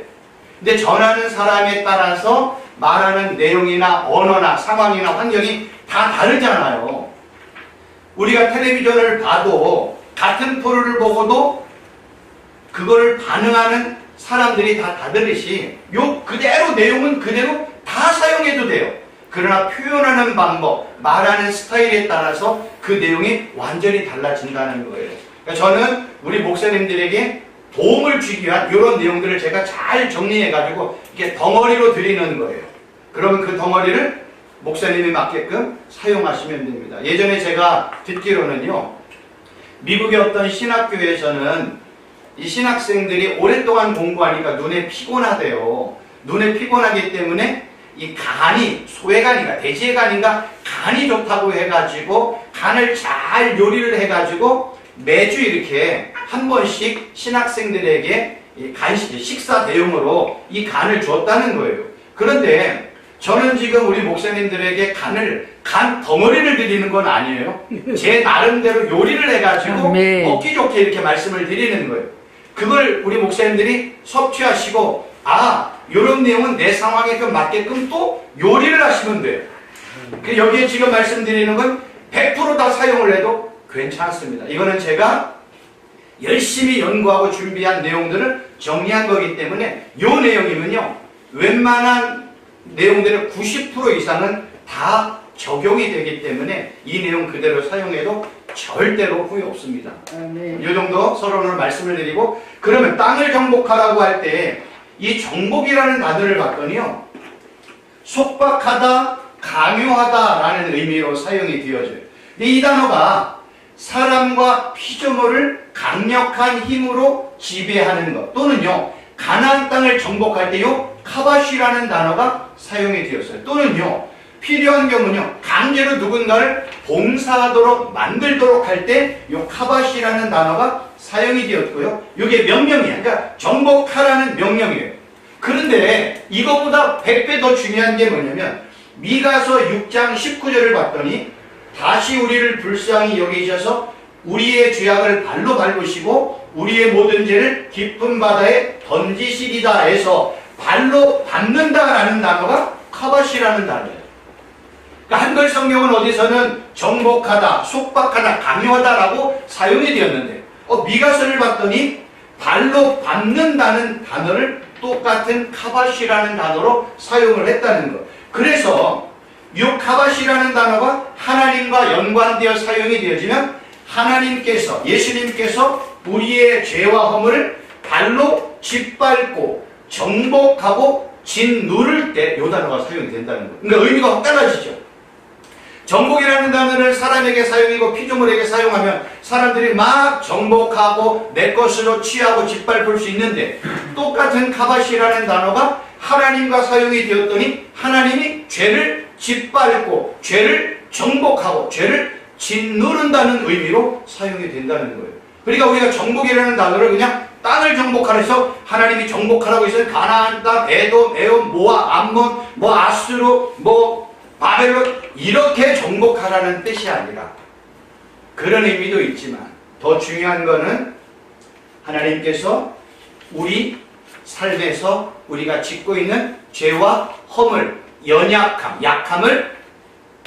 근데 전하는 사람에 따라서 말하는 내용이나 언어나 상황이나 환경이 다 다르잖아요. 우리가 텔레비전을 봐도 같은 프로를 보고도 그거를 반응하는 사람들이 다 다르듯이 요 그대로 내용은 그대로 다 사용해도 돼요. 그러나 표현하는 방법, 말하는 스타일에 따라서 그 내용이 완전히 달라진다는 거예요. 그러니까 저는 우리 목사님들에게 도움을 주기 위한 이런 내용들을 제가 잘 정리해가지고 이렇게 덩어리로 드리는 거예요. 그러면 그 덩어리를 목사님이 맞게끔 사용하시면 됩니다. 예전에 제가 듣기로는요, 미국의 어떤 신학교에서는 이 신학생들이 오랫동안 공부하니까 눈에 피곤하대요. 눈에 피곤하기 때문에 이 간이, 소외간인가 대제간인가 간이 좋다고 해가지고 간을 잘 요리를 해가지고 매주 이렇게 한 번씩 신학생들에게 간식, 식사 대용으로 이 간을 줬다는 거예요. 그런데 저는 지금 우리 목사님들에게 간 덩어리를 드리는 건 아니에요. 제 나름대로 요리를 해가지고 먹기 좋게 이렇게 말씀을 드리는 거예요. 그걸 우리 목사님들이 섭취하시고, 아, 이런 내용은 내 상황에 좀 맞게끔 또 요리를 하시면 돼요. 여기에 지금 말씀드리는 건 100% 다 사용을 해도 괜찮습니다. 이거는 제가 열심히 연구하고 준비한 내용들을 정리한 거기 때문에 이 내용이면요, 웬만한 내용들의 90% 이상은 다 적용이 되기 때문에 이 내용 그대로 사용해도 절대로 후회 없습니다. 이 정도 서로 오늘 말씀을 드리고, 그러면 땅을 정복하라고 할 때 이 정복이라는 단어를 봤더니요, 속박하다, 강요하다라는 의미로 사용이 되어져요. 근데 이 단어가 사람과 피조물을 강력한 힘으로 지배하는 것, 또는요 가나안 땅을 정복할 때요 카바시라는 단어가 사용이 되었어요. 또는요 필요한 경우는요 강제로 누군가를 봉사하도록 만들도록 할 때 요 카바시라는 단어가 사용이 되었고요. 이게 명령이에요. 그러니까 정복하라는 명령이에요. 그런데 이것보다 100배 더 중요한 게 뭐냐면, 미가서 6장 19절을 봤더니 다시 우리를 불쌍히 여기셔서 우리의 죄악을 발로 밟으시고 우리의 모든 죄를 깊은 바다에 던지시리다 해서 발로 밟는다라는 단어가 카바시라는 단어예요. 그러니까 한글 성경은 어디서는 정복하다, 속박하다, 강요하다라고 사용이 되었는데, 미가서를 봤더니 발로 밟는다는 단어를 똑같은 카바시라는 단어로 사용을 했다는 것. 그래서 이 카바시라는 단어가 하나님과 연관되어 사용이 되어지면 하나님께서, 예수님께서 우리의 죄와 허물을 발로 짓밟고 정복하고 짓누를 때 이 단어가 사용이 된다는 거예요. 그러니까 의미가 확 달라지죠. 정복이라는 단어를 사람에게 사용이고 피조물에게 사용하면 사람들이 막 정복하고 내 것으로 취하고 짓밟을 수 있는데, 똑같은 카바시라는 단어가 하나님과 사용이 되었더니 하나님이 죄를 짓밟고 죄를 정복하고 죄를 짓누른다는 의미로 사용이 된다는 거예요. 그러니까 우리가 정복이라는 단어를 그냥 땅을 정복하라 해서 하나님이 정복하라고 해서 가나안 땅, 에돔, 에온, 모압, 암몬, 아수르, 바벨론 이렇게 정복하라는 뜻이 아니라, 그런 의미도 있지만 더 중요한 거는 하나님께서 우리 삶에서 우리가 짓고 있는 죄와 허물, 연약함, 약함을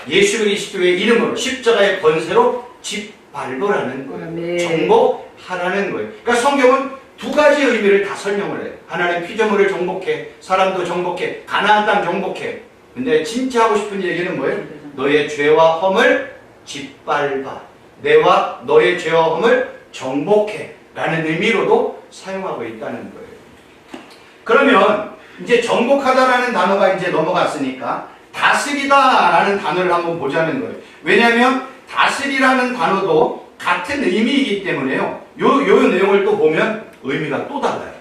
예수 그리스도의 이름으로 십자가의 권세로 짓밟으라는 거예요. 정복하라는 거예요. 그러니까 성경은 두 가지 의미를 다 설명을 해요. 하나님 피조물을 정복해, 사람도 정복해, 가나안 땅 정복해. 근데 진짜 하고 싶은 얘기는 뭐예요? 너의 죄와 허물 짓밟아, 내와 너의 죄와 허물 정복해 라는 의미로도 사용하고 있다는 거예요. 그러면 이제 정복하다라는 단어가 이제 넘어갔으니까 다스리다 라는 단어를 한번 보자는 거예요. 왜냐하면 다스리라는 단어도 같은 의미이기 때문에요, 요 내용을 또 보면 의미가 또 달라요.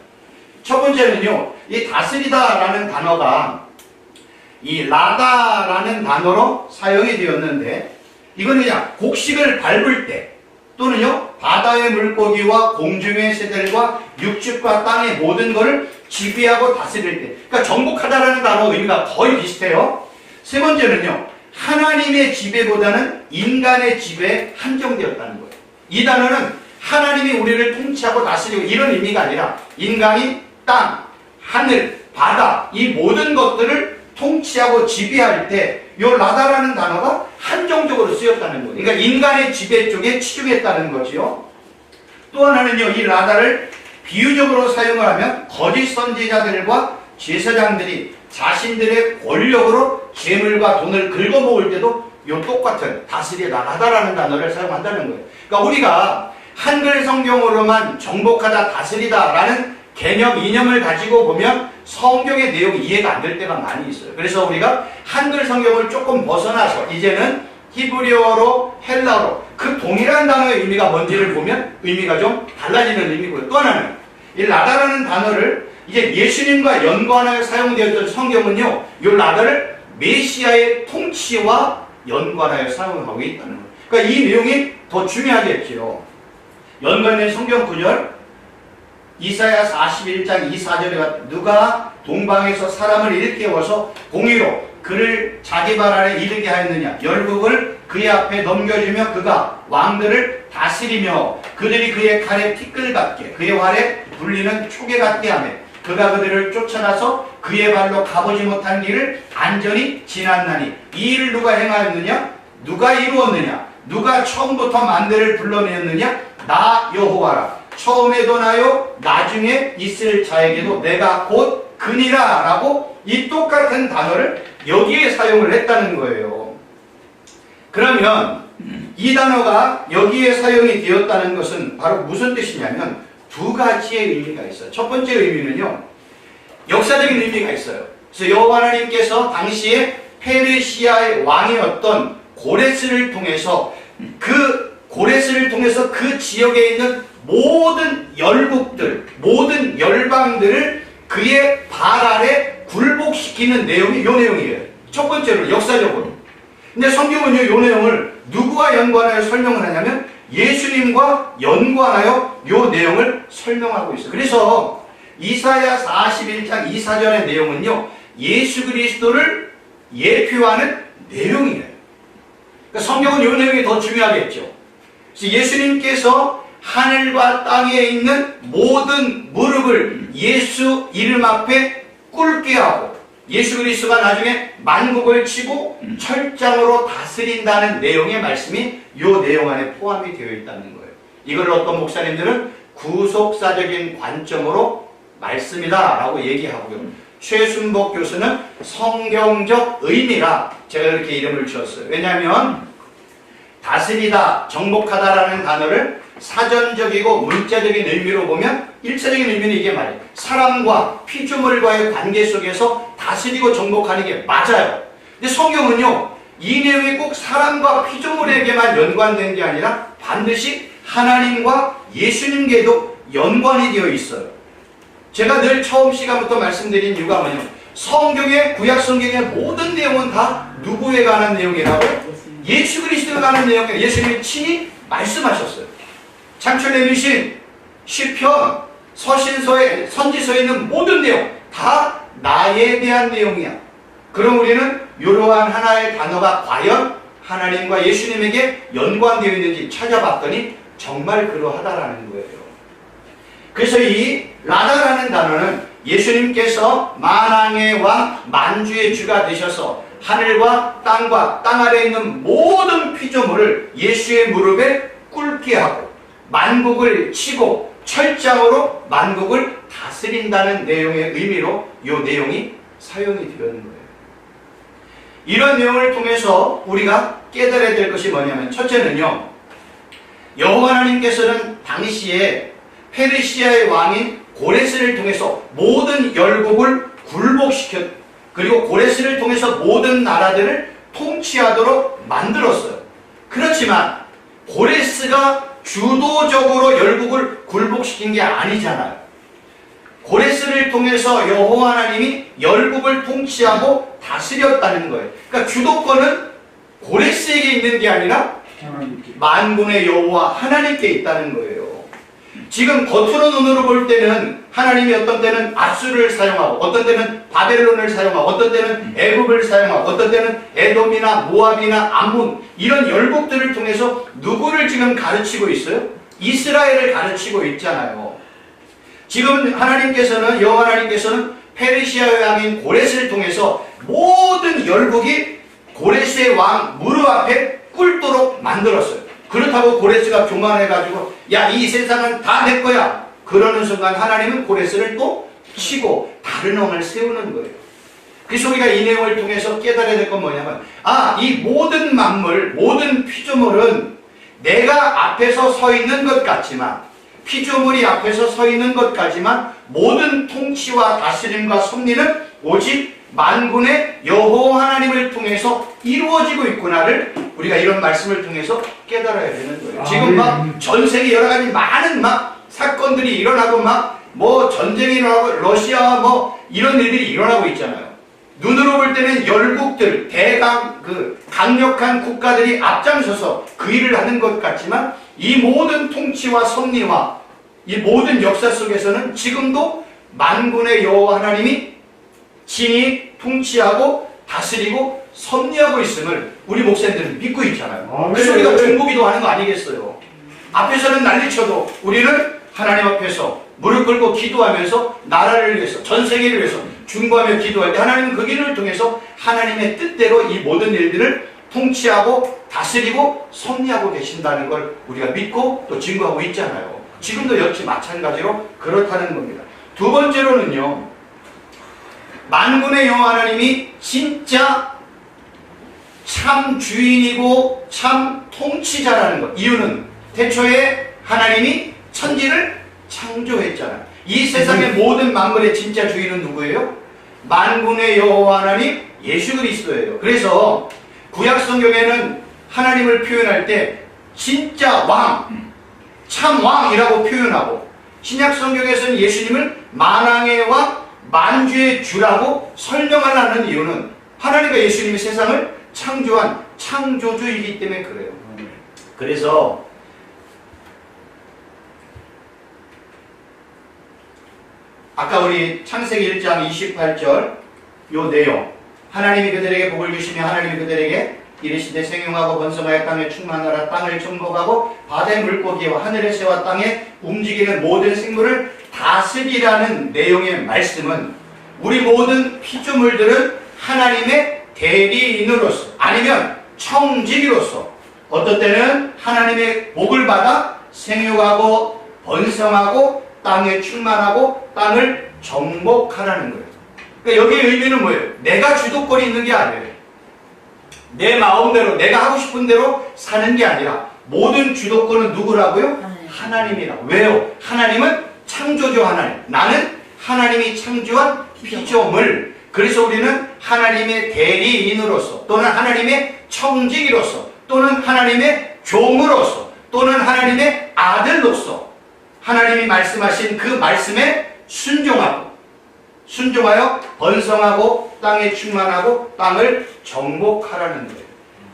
첫 번째는요, 이 다스리다 라는 단어가 이 라다라는 단어로 사용이 되었는데, 이거는 그냥 곡식을 밟을 때, 또는요 바다의 물고기와 공중의 새들과 육축과 땅의 모든 것을 지배하고 다스릴 때, 그러니까 정복하다라는 단어 의미가 거의 비슷해요. 세 번째는요, 하나님의 지배보다는 인간의 지배에 한정되었다는 거예요. 이 단어는 하나님이 우리를 통치하고 다스리고 이런 의미가 아니라 인간이 땅, 하늘, 바다 이 모든 것들을 통치하고 지배할 때 이 라다라는 단어가 한정적으로 쓰였다는 거예요. 그러니까 인간의 지배 쪽에 치중했다는 거지요. 또 하나는요, 이 라다를 비유적으로 사용을 하면 거짓 선지자들과 제사장들이 자신들의 권력으로 재물과 돈을 긁어모을 때도 이 똑같은 다스리다, 라다라는 단어를 사용한다는 거예요. 그러니까 우리가 한글 성경으로만 정복하다, 다스리다 라는 개념, 이념을 가지고 보면 성경의 내용이 이해가 안 될 때가 많이 있어요. 그래서 우리가 한글 성경을 조금 벗어나서 이제는 히브리어로, 헬라어로 그 동일한 단어의 의미가 뭔지를 보면 의미가 좀 달라지는 의미고요. 또 하나는 이 라다라는 단어를 이제 예수님과 연관하여 사용되었던 성경은요, 이 라다를 메시아의 통치와 연관하여 사용하고 있다는 거예요. 그러니까 이 내용이 더 중요하겠지요. 연관된 성경 구절 이사야 41장 2,4절에 누가 동방에서 사람을 일깨워서 공의로 그를 자기 발 아래 이르게 하였느냐. 열국을 그의 앞에 넘겨주며 그가 왕들을 다스리며 그들이 그의 칼에 티끌 같게 그의 활에 불리는 초계 같게 하며 그가 그들을 쫓아나서 그의 발로 가보지 못한 길을 안전히 지났나니 이 일을 누가 행하였느냐? 누가 이루었느냐? 누가 처음부터 만대를 불러내었느냐? 나 여호와라. 처음에도 나요 나중에 있을 자에게도 내가 곧 그니라 라고 이 똑같은 단어를 여기에 사용을 했다는 거예요. 그러면 이 단어가 여기에 사용이 되었다는 것은 바로 무슨 뜻이냐면 두 가지의 의미가 있어요. 첫 번째 의미는요, 역사적인 의미가 있어요. 그래서 여호와 하나님께서 당시에 페르시아의 왕이었던 고레스를 통해서 그 지역에 있는 모든 열국들, 모든 열방들을 그의 발 아래 굴복시키는 내용이 요 내용이에요. 첫 번째로 역사적으로. 근데 성경은요, 요 내용을 누구와 연관하여 설명을 하냐면 예수님과 연관하여 요 내용을 설명하고 있어요. 그래서 이사야 41장 2,4절의 내용은요, 예수 그리스도를 예표하는 내용이에요. 그러니까 성경은 요 내용이 더 중요하겠죠. 그래서 예수님께서 하늘과 땅에 있는 모든 무릎을 예수 이름 앞에 꿇게 하고 예수 그리스도가 나중에 만국을 치고 철장으로 다스린다는 내용의 말씀이 이 내용 안에 포함이 되어 있다는 거예요. 이걸 어떤 목사님들은 구속사적인 관점으로 말씀이다 라고 얘기하고요. 최순복 교수는 성경적 의미라 제가 그렇게 이름을 지었어요. 왜냐하면 다스리다, 정복하다라는 단어를 사전적이고 문자적인 의미로 보면 1차적인 의미는 이게 말이에요. 사람과 피조물과의 관계 속에서 다스리고 정복하는 게 맞아요. 근데 성경은요, 이 내용이 꼭 사람과 피조물에게만 연관된 게 아니라 반드시 하나님과 예수님께도 연관이 되어 있어요. 제가 늘 처음 시간부터 말씀드린 이유가 뭐냐면 성경의, 구약 성경의 모든 내용은 다 누구에 관한 내용이라고? 예수 그리스도에 관한 내용이에요. 예수님이 친히 말씀하셨어요. 창출의 미신, 시편, 서신서에, 선지서에 있는 모든 내용 다 나에 대한 내용이야. 그럼 우리는 이러한 하나의 단어가 과연 하나님과 예수님에게 연관되어 있는지 찾아봤더니 정말 그러하다라는 거예요. 그래서 이 라다라는 단어는 예수님께서 만왕의 왕, 만주의 주가 되셔서 하늘과 땅과 땅 아래에 있는 모든 피조물을 예수의 무릎에 꿇게 하고 만국을 치고 철장으로 만국을 다스린다는 내용의 의미로 이 내용이 사용이 되는 거예요. 이런 내용을 통해서 우리가 깨달아야 될 것이 뭐냐면 첫째는요, 여호와 하나님께서는 당시에 페르시아의 왕인 고레스를 통해서 모든 열국을 굴복시켰, 그리고 고레스를 통해서 모든 나라들을 통치하도록 만들었어요. 그렇지만 고레스가 주도적으로 열국을 굴복시킨 게 아니잖아요. 고레스를 통해서 여호와 하나님이 열국을 통치하고 다스렸다는 거예요. 그러니까 주도권은 고레스에게 있는 게 아니라 만군의 여호와 하나님께 있다는 거예요. 지금 겉으로 눈으로 볼 때는 하나님이 어떤 때는 앗수르를 사용하고 어떤 때는 바벨론을 사용하고 어떤 때는 애굽을 사용하고 어떤 때는 에돔이나 모압이나 암몬 이런 열국들을 통해서 누구를 지금 가르치고 있어요? 이스라엘을 가르치고 있잖아요. 지금 하나님께서는, 여호와 하나님께서는 페르시아의 왕인 고레스를 통해서 모든 열국이 고레스의 왕 무릎 앞에 꿇도록 만들었어요. 그렇다고 고레스가 교만해가지고 야, 이 세상은 다 내 거야 그러는 순간 하나님은 고레스를 또 치고 다른 왕을 세우는 거예요. 그래서 우리가 이 내용을 통해서 깨달아야 될 건 뭐냐면 이 모든 만물, 모든 피조물은 내가 앞에서 서 있는 것 같지만, 피조물이 앞에서 서 있는 것 같지만 모든 통치와 다스림과 섭리는 오직 만군의 여호와 하나님을 통해서 이루어지고 있구나를 우리가 이런 말씀을 통해서 깨달아야 되는 거예요. 지금 막 전 세계 여러 가지 많은 막 사건들이 일어나고 막 뭐 전쟁이 일어나고 러시아와 뭐 이런 일들이 일어나고 있잖아요. 눈으로 볼 때는 열국들, 강력한 국가들이 앞장서서 그 일을 하는 것 같지만 이 모든 통치와 섭리와 이 모든 역사 속에서는 지금도 만군의 여호와 하나님이 친히 통치하고 다스리고 섭리하고 있음을 우리 목사님들은 믿고 있잖아요. 그래서 우리가 중보기도 하는 거 아니겠어요? 앞에서는 난리쳐도 우리는 하나님 앞에서 무릎 꿇고 기도하면서 나라를 위해서, 전 세계를 위해서 중보하며 기도할 때 하나님은 그 길을 통해서 하나님의 뜻대로 이 모든 일들을 통치하고 다스리고 섭리하고 계신다는 걸 우리가 믿고 또 증거하고 있잖아요. 지금도 역시 마찬가지로 그렇다는 겁니다. 두 번째로는요, 만군의 여호와 하나님이 진짜 참 주인이고 참 통치자라는 것. 이유는 태초에 하나님이 천지를 창조했잖아요. 이 세상의 모든 만물의 진짜 주인은 누구예요? 만군의 여호와 하나님 예수 그리스도예요. 그래서 구약 성경에는 하나님을 표현할 때 진짜 왕, 참 왕이라고 표현하고, 신약 성경에서는 예수님을 만왕의 왕, 만주의 주라고 설명하려는 이유는 하나님과 예수님이 세상을 창조한 창조주이기 때문에 그래요. 그래서 아까 우리 창세기 1장 28절 요 내용, 하나님이 그들에게 복을 주시며 하나님이 그들에게 이르시되 생육하고 번성하여 땅에 충만하라. 땅을 정복하고 바다의 물고기와 하늘의 새와 땅에 움직이는 모든 생물을 다스리라는 내용의 말씀은 우리 모든 피조물들은 하나님의 대리인으로서 아니면 청지기로서 어떤 때는 하나님의 복을 받아 생육하고 번성하고 땅에 충만하고 땅을 정복하라는 거예요. 그러니까 여기의 의미는 뭐예요? 내가 주도권이 있는 게 아니에요. 내 마음대로 내가 하고 싶은 대로 사는 게 아니라 모든 주도권은 누구라고요? 하나님이라고. 왜요? 하나님은 창조주 하나님. 나는 하나님이 창조한 피조물. 그래서 우리는 하나님의 대리인으로서 또는 하나님의 청지기로서 또는 하나님의 종으로서 또는 하나님의 아들로서 하나님이 말씀하신 그 말씀에 순종하여 번성하고 땅에 충만하고 땅을 정복하라는 거예요.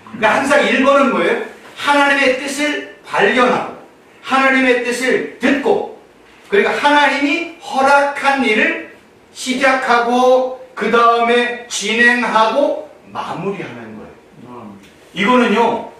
그러니까 항상 1번은 뭐예요? 하나님의 뜻을 발견하고 하나님의 뜻을 듣고, 그러니까 하나님이 허락한 일을 시작하고 그 다음에 진행하고 마무리하는 거예요. 이거는요,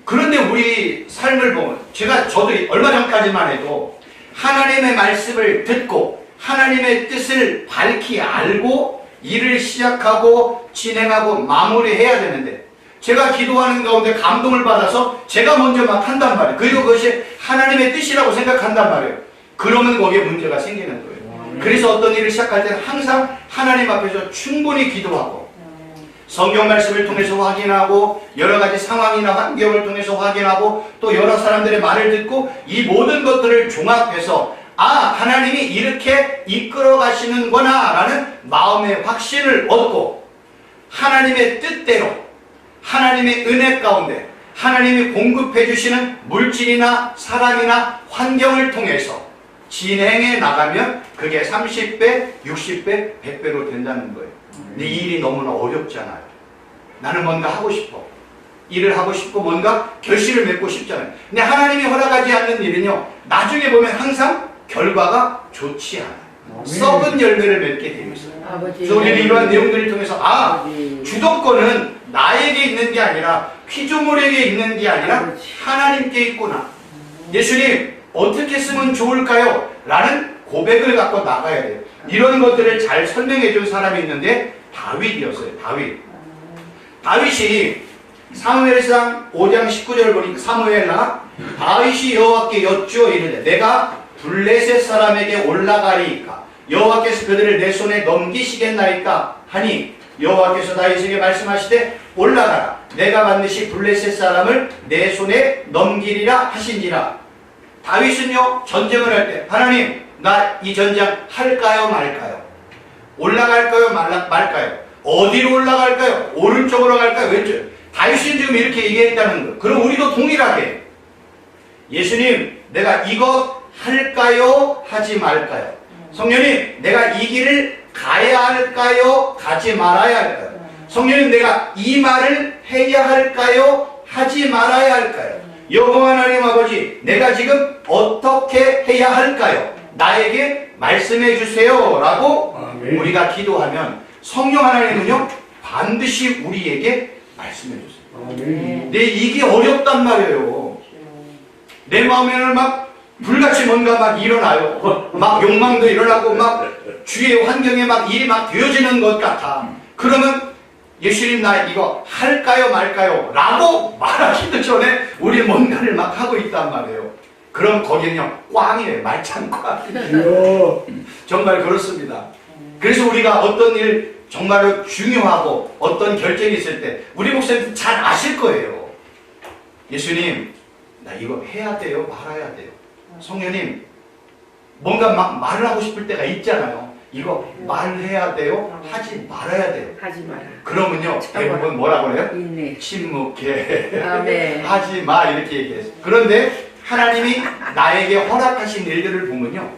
그런데 우리 삶을 보면 저도 얼마 전까지만 해도 하나님의 말씀을 듣고 하나님의 뜻을 밝히 알고 일을 시작하고 진행하고 마무리해야 되는데, 제가 기도하는 가운데 감동을 받아서 제가 먼저 막 한단 말이에요. 그리고 그것이 하나님의 뜻이라고 생각한단 말이에요. 그러면 거기에 문제가 생기는 거예요. 그래서 어떤 일을 시작할 때는 항상 하나님 앞에서 충분히 기도하고 성경 말씀을 통해서 확인하고 여러 가지 상황이나 환경을 통해서 확인하고 또 여러 사람들의 말을 듣고 이 모든 것들을 종합해서 하나님이 이렇게 이끌어 가시는구나 라는 마음의 확신을 얻고 하나님의 뜻대로 하나님의 은혜 가운데 하나님이 공급해 주시는 물질이나 사람이나 환경을 통해서 진행해 나가면 그게 30배, 60배, 100배로 된다는 거예요. 근데 이 일이 너무나 어렵잖아요. 나는 뭔가 하고 싶어. 일을 하고 싶고 뭔가 결실을 맺고 싶잖아요. 근데 하나님이 허락하지 않는 일은요, 나중에 보면 항상 결과가 좋지 않아요. 썩은 열매를 맺게 되어 있어요. 그래서 우리는 이러한 내용들을 통해서 주도권은 나에게 있는 게 아니라 피조물에게 있는 게 아니라 하나님께 있구나. 예수님 어떻게 쓰면 좋을까요? 라는 고백을 갖고 나가야 돼요. 이런 것들을 잘 설명해 준 사람이 있는데 다윗이었어요. 다윗이 사무엘상 5장 19절을 보니까 사무엘아 다윗이 여호와께 여쭈어 이르되 내가 블레셋 사람에게 올라가리이까 여호와께서 그들을 내 손에 넘기시겠나이까 하니 여호와께서 다윗에게 말씀하시되 올라가라 내가 반드시 블레셋 사람을 내 손에 넘기리라 하시니라. 다윗은요 전쟁을 할 때 하나님 나 이 전쟁 할까요 말까요? 올라갈까요 말까요? 어디로 올라갈까요? 오른쪽으로 갈까요? 왼쪽? 다윗은 지금 이렇게 얘기했다는 거예요. 그럼 우리도 동일하게 예수님 내가 이거 할까요? 하지 말까요? 성령님 내가 이 길을 가야 할까요? 가지 말아야 할까요? 성령님 내가 이 말을 해야 할까요? 하지 말아야 할까요? 여호와 하나님 아버지, 내가 지금 어떻게 해야 할까요? 나에게 말씀해 주세요 라고 우리가 기도하면 성령 하나님은요 반드시 우리에게 말씀해 주세요. 근데 이게 어렵단 말이에요. 내 마음에는 막 불같이 뭔가 막 일어나요. 막 욕망도 일어나고 막 주위의 환경에 막 일이 막 되어지는 것 같아. 그러면 예수님 나 이거 할까요 말까요? 라고 말하기도 전에 우리 뭔가를 막 하고 있단 말이에요. 그럼 거기는요 꽝이에요. 말짱 꽝. 정말 그렇습니다. 그래서 우리가 어떤 일 정말로 중요하고 어떤 결정이 있을 때 우리 목사님 잘 아실 거예요. 예수님 나 이거 해야 돼요 말아야 돼요. 성령님 뭔가 막 말을 하고 싶을 때가 있잖아요. 이거 말해야 돼요 하지 말아야 돼요. 하지 마라. 그러면요 대부분 뭐라고 그래요? 있네. 침묵해. 아멘. 하지 마 이렇게 얘기해서. 그런데 하나님이 나에게 허락하신 일들을 보면요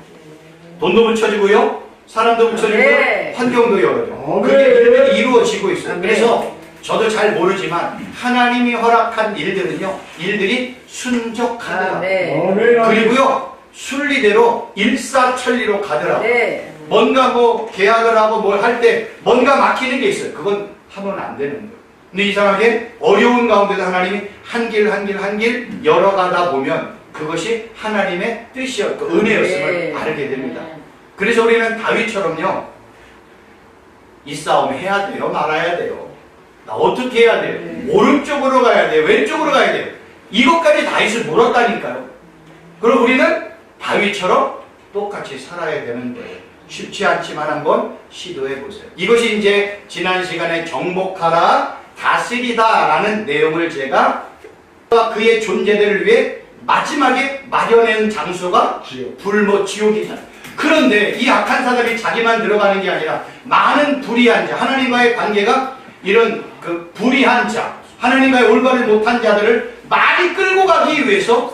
돈도 붙여지고요 사람도 붙여지고요 네. 환경도 열어져. 그게 일들이 이루어지고 있어요. 네. 그래서 저도 잘 모르지만 하나님이 허락한 일들은요 일들이 순적하더라. 네. 그리고요 순리대로 일사천리로 가더라고. 네. 뭔가 뭐 계약을 하고 뭘 할 때 뭔가 막히는 게 있어요. 그건 하면 안 되는 거예요. 근데 이상하게 어려운 가운데도 하나님이 한 길 한 길 한 길 열어가다 보면 그것이 하나님의 뜻이었고 은혜였음을 네. 알게 됩니다. 그래서 우리는 다윗처럼요 이 싸움 해야 돼요 말아야 돼요. 나 어떻게 해야 돼요? 오른쪽으로 가야 돼요 왼쪽으로 가야 돼요. 이것까지 다윗을 물었다니까요. 그럼 우리는 다윗처럼 똑같이 살아야 되는 거예요. 쉽지 않지만 한번 시도해 보세요. 이것이 이제 지난 시간에 정복하라 다스리다 라는 내용을 제가 그의 존재들을 위해 마지막에 마련한 장소가 불모 지옥이다. 그런데 이 악한 사람이 자기만 들어가는 게 아니라 많은 불의한 자, 하나님과의 관계가 이런 그 불의한 자, 하나님과의 올바르지 못한 자들을 많이 끌고 가기 위해서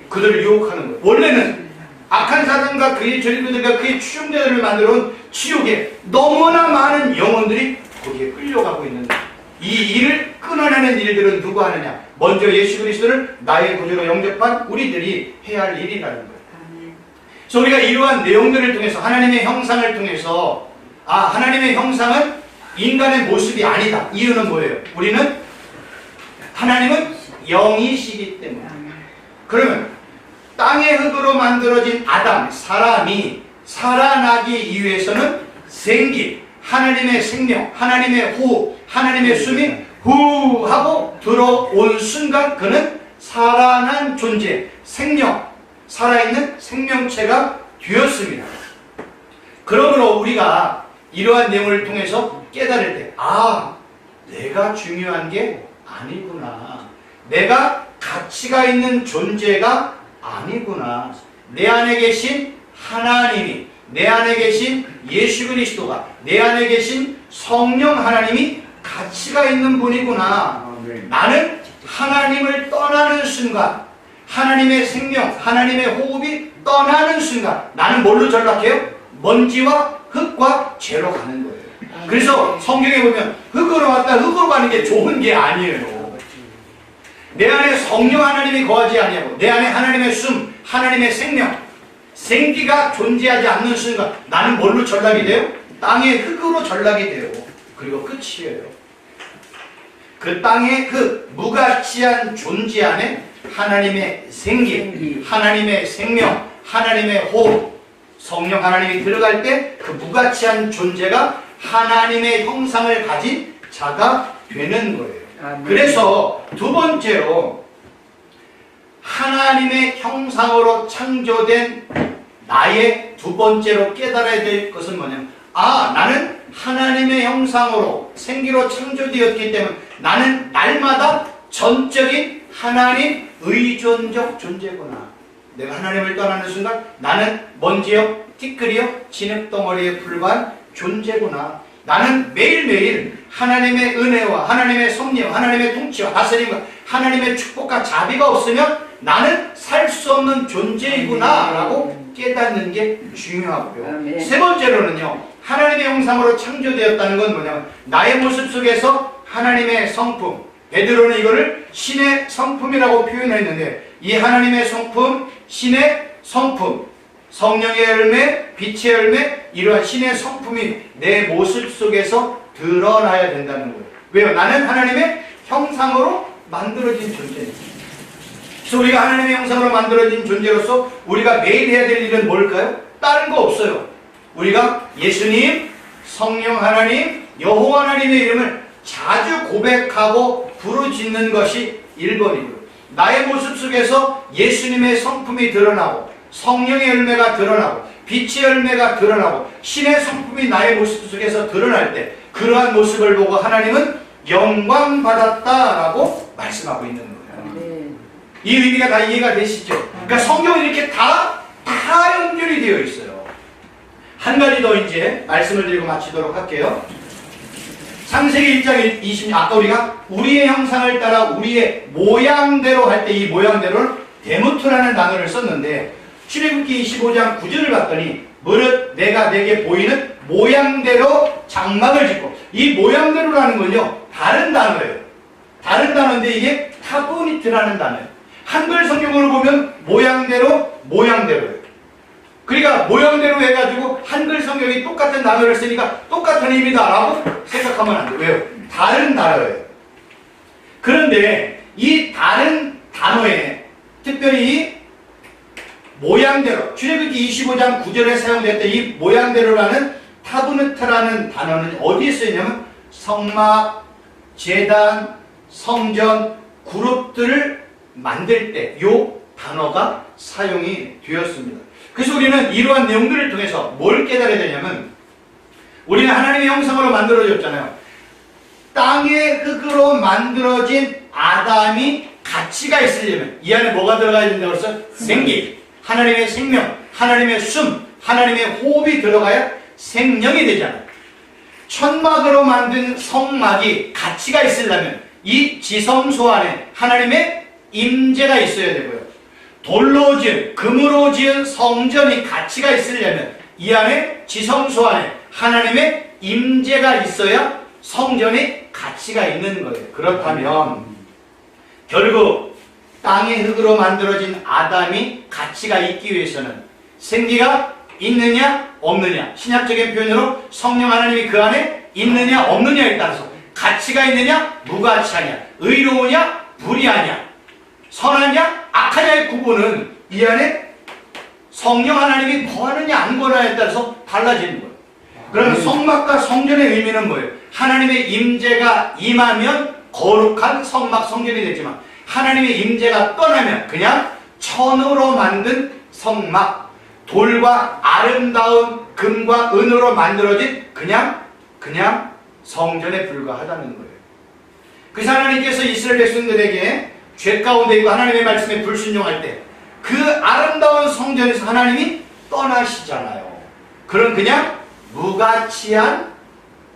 그들을 유혹하는 거예요. 원래는 악한 사람과 그의 절기들과 그의 추종자들을 만들어온 지옥에 너무나 많은 영혼들이 거기에 끌려가고 있는 거예요. 이 일을 끊어내는 일들은 누가 하느냐? 먼저 예수 그리스도를 나의 구주로 영접한 우리들이 해야 할 일이라는 거예요. 그래서 우리가 이러한 내용들을 통해서 하나님의 형상을 통해서 하나님의 형상은 인간의 모습이 아니다. 이유는 뭐예요? 우리는 하나님은 영이시기 때문에. 그러면 땅의 흙으로 만들어진 아담, 사람이 살아나기 위해서는 생기, 하나님의 생명, 하나님의 호흡, 하나님의 숨이 후 하고 들어온 순간 그는 살아난 존재, 생명, 살아있는 생명체가 되었습니다. 그러므로 우리가 이러한 내용을 통해서 깨달을 때 내가 중요한 게 아니구나. 내가 가치가 있는 존재가 아니구나. 내 안에 계신 하나님이, 내 안에 계신 예수 그리스도가, 내 안에 계신 성령 하나님이 가치가 있는 분이구나. 나는 하나님을 떠나는 순간, 하나님의 생명, 하나님의 호흡이 떠나는 순간 나는 뭘로 전락해요? 먼지와 흙과 죄로 가는 거예요. 그래서 성경에 보면 흙으로 왔다 흙으로 가는 게 좋은 게 아니에요. 내 안에 성령 하나님이 거하지 아니하고 내 안에 하나님의 숨, 하나님의 생명, 생기가 존재하지 않는 순간 나는 뭘로 전락이 돼요? 땅의 흙으로 전락이 돼요. 그리고 끝이에요. 그 땅의 흙, 무가치한 존재 안에 하나님의 생기, 하나님의 생명, 하나님의 호흡, 성령 하나님이 들어갈 때 그 무가치한 존재가 하나님의 형상을 가진 자가 되는 거예요. 그래서 두 번째로 하나님의 형상으로 창조된 나의 두 번째로 깨달아야 될 것은 뭐냐면 나는 하나님의 형상으로 생기로 창조되었기 때문에 나는 날마다 전적인 하나님 의존적 존재구나. 내가 하나님을 떠나는 순간 나는 먼지요, 티끌이요, 진흙덩어리에 불과한 존재구나. 나는 매일매일 하나님의 은혜와 하나님의 섭리와 하나님의 통치와 다스림과 하나님의 축복과 자비가 없으면 나는 살 수 없는 존재이구나 라고 깨닫는 게 중요하고요. 세 번째로는요, 하나님의 형상으로 창조되었다는 건 뭐냐면 나의 모습 속에서 하나님의 성품, 베드로는 이거를 신의 성품이라고 표현했는데, 이 하나님의 성품, 신의 성품, 성령의 열매, 빛의 열매, 이러한 신의 성품이 내 모습 속에서 드러나야 된다는 거예요. 왜요? 나는 하나님의 형상으로 만들어진 존재입니다. 그래서 우리가 하나님의 형상으로 만들어진 존재로서 우리가 매일 해야 될 일은 뭘까요? 다른 거 없어요. 우리가 예수님, 성령 하나님, 여호와 하나님의 이름을 자주 고백하고 부르짖는 것이 1번이고요. 나의 모습 속에서 예수님의 성품이 드러나고 성령의 열매가 드러나고 빛의 열매가 드러나고 신의 성품이 나의 모습 속에서 드러날 때 그러한 모습을 보고 하나님은 영광받았다라고 말씀하고 있는 거예요. 이 의미가 다 이해가 되시죠? 그러니까 성경은 이렇게 다 연결이 되어 있어요. 한 가지 더 이제 말씀을 드리고 마치도록 할게요. 창세기 1장 20절, 아까 우리가 우리의 형상을 따라 우리의 모양대로 할 때 이 모양대로를 데모트라는 단어를 썼는데, 출애굽기 25장 9절을 봤더니 무릇 내가 내게 보이는 모양대로 장막을 짓고, 이 모양대로라는 건요 다른 단어예요. 다른 단어인데 이게 타보니트라는 단어예요. 한글 성경으로 보면 모양대로예요. 그러니까 모양대로 해가지고 한글 성경이 똑같은 단어를 쓰니까 똑같은 의미다 라고 생각하면 안 돼요. 왜요? 다른 단어예요. 그런데 이 다른 단어에 특별히 이 모양대로, 출애굽기 25장 9절에 사용됐던 이 모양대로라는 타브누트라는 단어는 어디에 쓰이냐면 성막, 제단, 성전, 그룹들을 만들 때 이 단어가 사용이 되었습니다. 그래서 우리는 이러한 내용들을 통해서 뭘 깨달아야 되냐면, 우리는 하나님의 형상으로 만들어졌잖아요. 땅의 흙으로 만들어진 아담이 가치가 있으려면 이 안에 뭐가 들어가야 된다고 했어요? 생기, 하나님의 생명, 하나님의 숨, 하나님의 호흡이 들어가야 생명이 되잖아요. 천막으로 만든 성막이 가치가 있으려면 이 지성소 안에 하나님의 임재가 있어야 되고요. 돌로 지은, 금으로 지은 성전이 가치가 있으려면 이 안에 지성소 안에 하나님의 임재가 있어야 성전이 가치가 있는 거예요. 그렇다면 결국 땅의 흙으로 만들어진 아담이 가치가 있기 위해서는 생기가 있느냐 없느냐, 신약적인 표현으로 성령 하나님이 그 안에 있느냐 없느냐에 따라서 가치가 있느냐 무가치하냐, 의로우냐 불의하냐, 선하냐 악하냐의 구분은 이 안에 성령 하나님이 거하느냐 안 거하느냐에 따라서 달라지는 거예요. 그러면 성막과 성전의 의미는 뭐예요? 하나님의 임재가 임하면 거룩한 성막 성전이 되지만 하나님의 임재가 떠나면 그냥 천으로 만든 성막, 돌과 아름다운 금과 은으로 만들어진 그냥 성전에 불과하다는 거예요. 그래서 하나님께서 이스라엘 백성들에게 죄 가운데 있고 하나님의 말씀에 불순종할 때 그 아름다운 성전에서 하나님이 떠나시잖아요. 그런 그냥 무가치한